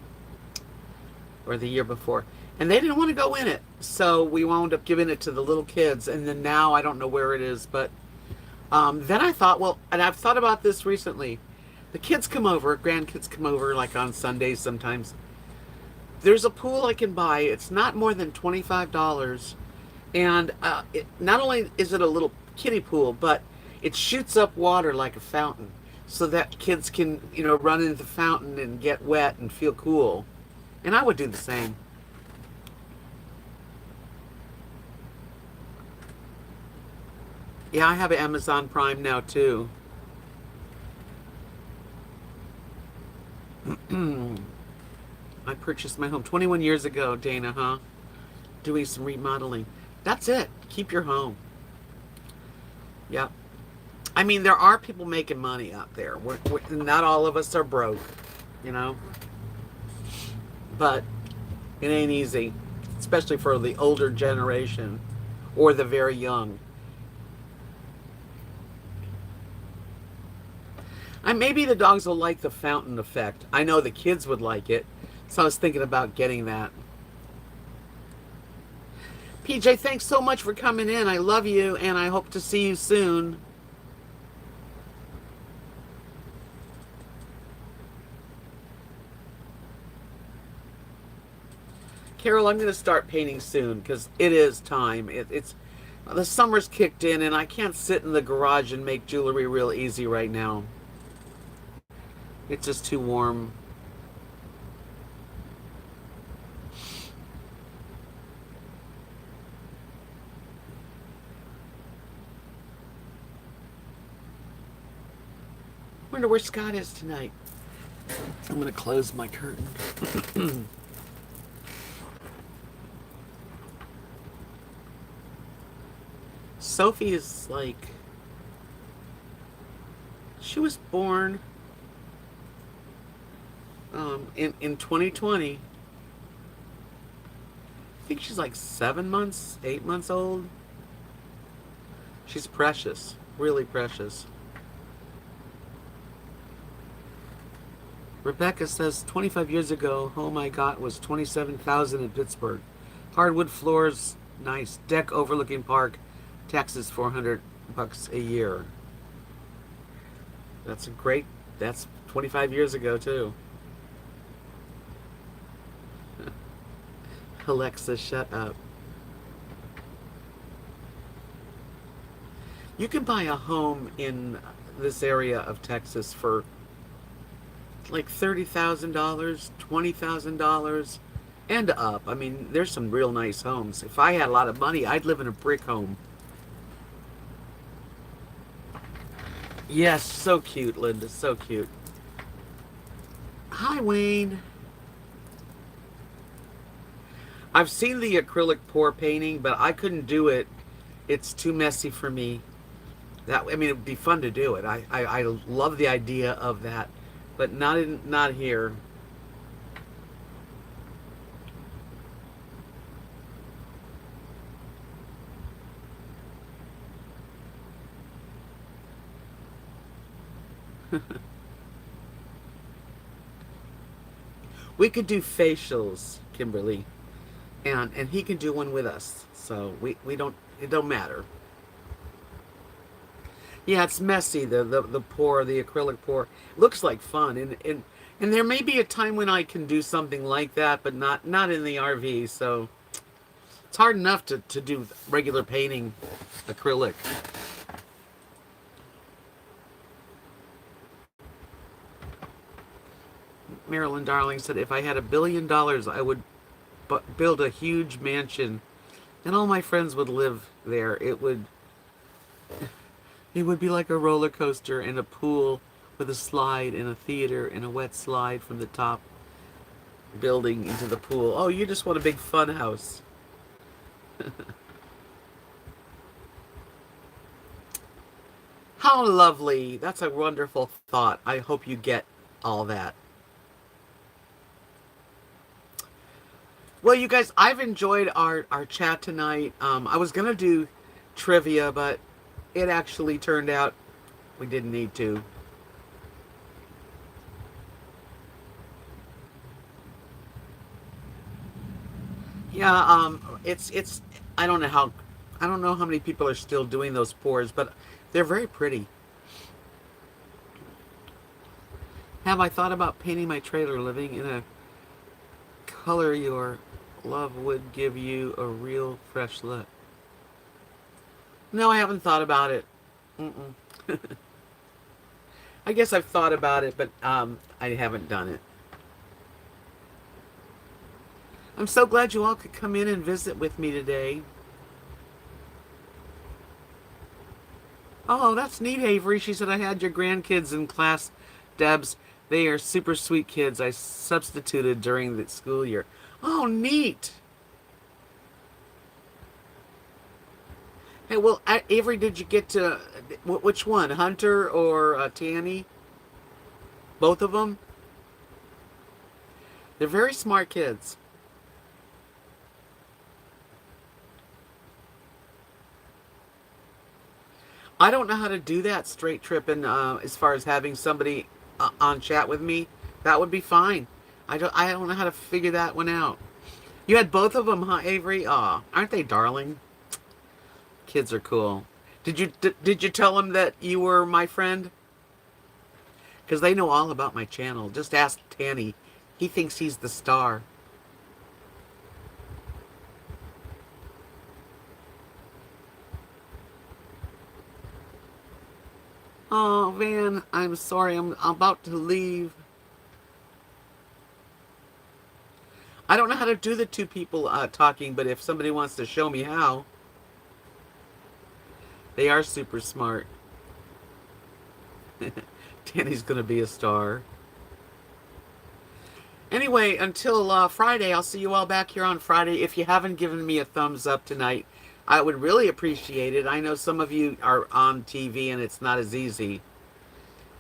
or the year before, and they didn't want to go in it. So we wound up giving it to the little kids, and then now I don't know where it is, but then I thought, well, and I've thought about this recently. The kids come over, grandkids come over, like on Sundays sometimes. There's a pool I can buy. It's not more than $25. And not only is it a little kiddie pool, but it shoots up water like a fountain so that kids can, run into the fountain and get wet and feel cool. And I would do the same. Yeah, I have Amazon Prime now too. I purchased my home 21 years ago, Dana, huh? Doing some remodeling. That's it. Keep your home. Yeah. I mean, there are people making money out there. Not all of us are broke, But it ain't easy, especially for the older generation or the very young. Maybe the dogs will like the fountain effect. I know the kids would like it, so I was thinking about getting that. PJ, thanks so much for coming in. I love you, and I hope to see you soon. Carol, I'm going to start painting soon because it is time. It's the summer's kicked in, and I can't sit in the garage and make jewelry real easy right now. It's just too warm. Wonder where Scott is tonight. I'm going to close my curtain. Sophie is like, she was born in 2020. I think she's like 7 months, 8 months old. She's precious, really precious. Rebecca says 25 years ago, home I got was $27,000 in Pittsburgh. Hardwood floors, nice. Deck overlooking park, taxes $400 a year. That's great. That's 25 years ago too. Alexa, shut up. You can buy a home in this area of Texas for like $30,000, $20,000 and up. I mean, there's some real nice homes. If I had a lot of money, I'd live in a brick home. Yes, so cute, Linda, so cute. Hi, Wayne. I've seen the acrylic pour painting, but I couldn't do it. It's too messy for me. I mean, it would be fun to do it. I love the idea of that, but not here. We could do facials, Kimberly, and he can do one with us. So we don't, it don't matter. Yeah, it's messy. The pour, the acrylic pour, looks like fun, and there may be a time when I can do something like that, but not in the RV. So it's hard enough to do regular painting acrylic. Marilyn Darling said, if I had $1 billion, I would build a huge mansion, and all my friends would live there. It would be like a roller coaster and a pool with a slide and a theater and a wet slide from the top building into the pool. Oh, you just want a big fun house. How lovely. That's a wonderful thought. I hope you get all that. Well, you guys, I've enjoyed our chat tonight. I was going to do trivia, but it actually turned out we didn't need to. Yeah, it's I don't know how many people are still doing those pours, but they're very pretty. Have I thought about painting my trailer living in a color your love would give you a real fresh look? No, I haven't thought about it. Mm-mm. I guess I've thought about it, but I haven't done it. I'm so glad you all could come in and visit with me today. Oh, that's neat, Avery. She said, I had your grandkids in class, Debs. They are super sweet kids. I substituted during the school year. Oh, neat. Hey, well, Avery, did you get to, which one, Hunter or Tanny? Both of them? They're very smart kids. I don't know how to do that straight tripping as far as having somebody on chat with me. That would be fine. I don't know how to figure that one out. You had both of them, huh, Avery? Aw, aren't they darling? Kids are cool. Did you tell them that you were my friend? Because they know all about my channel. Just ask Tanny. He thinks he's the star. Oh, Van, I'm sorry. I'm about to leave. I don't know how to do the two people talking, but if somebody wants to show me how, they are super smart. Danny's going to be a star. Anyway, until Friday, I'll see you all back here on Friday. If you haven't given me a thumbs up tonight, I would really appreciate it. I know some of you are on TV and it's not as easy,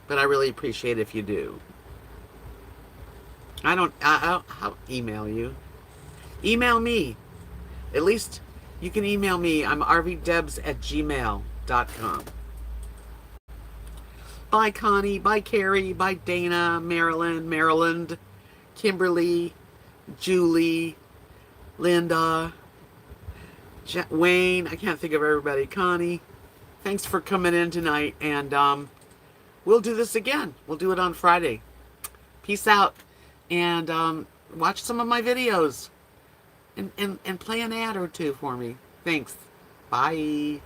but I really appreciate it if you do. I'll email you. Email me. At least you can email me. I'm rvdebs@gmail.com. Bye, Connie. Bye, Carrie. Bye, Dana, Marilyn, Maryland, Kimberly, Julie, Linda, Wayne. I can't think of everybody. Connie. Thanks for coming in tonight. And we'll do this again. We'll do it on Friday. Peace out. And watch some of my videos. And play an ad or two for me. Thanks. Bye.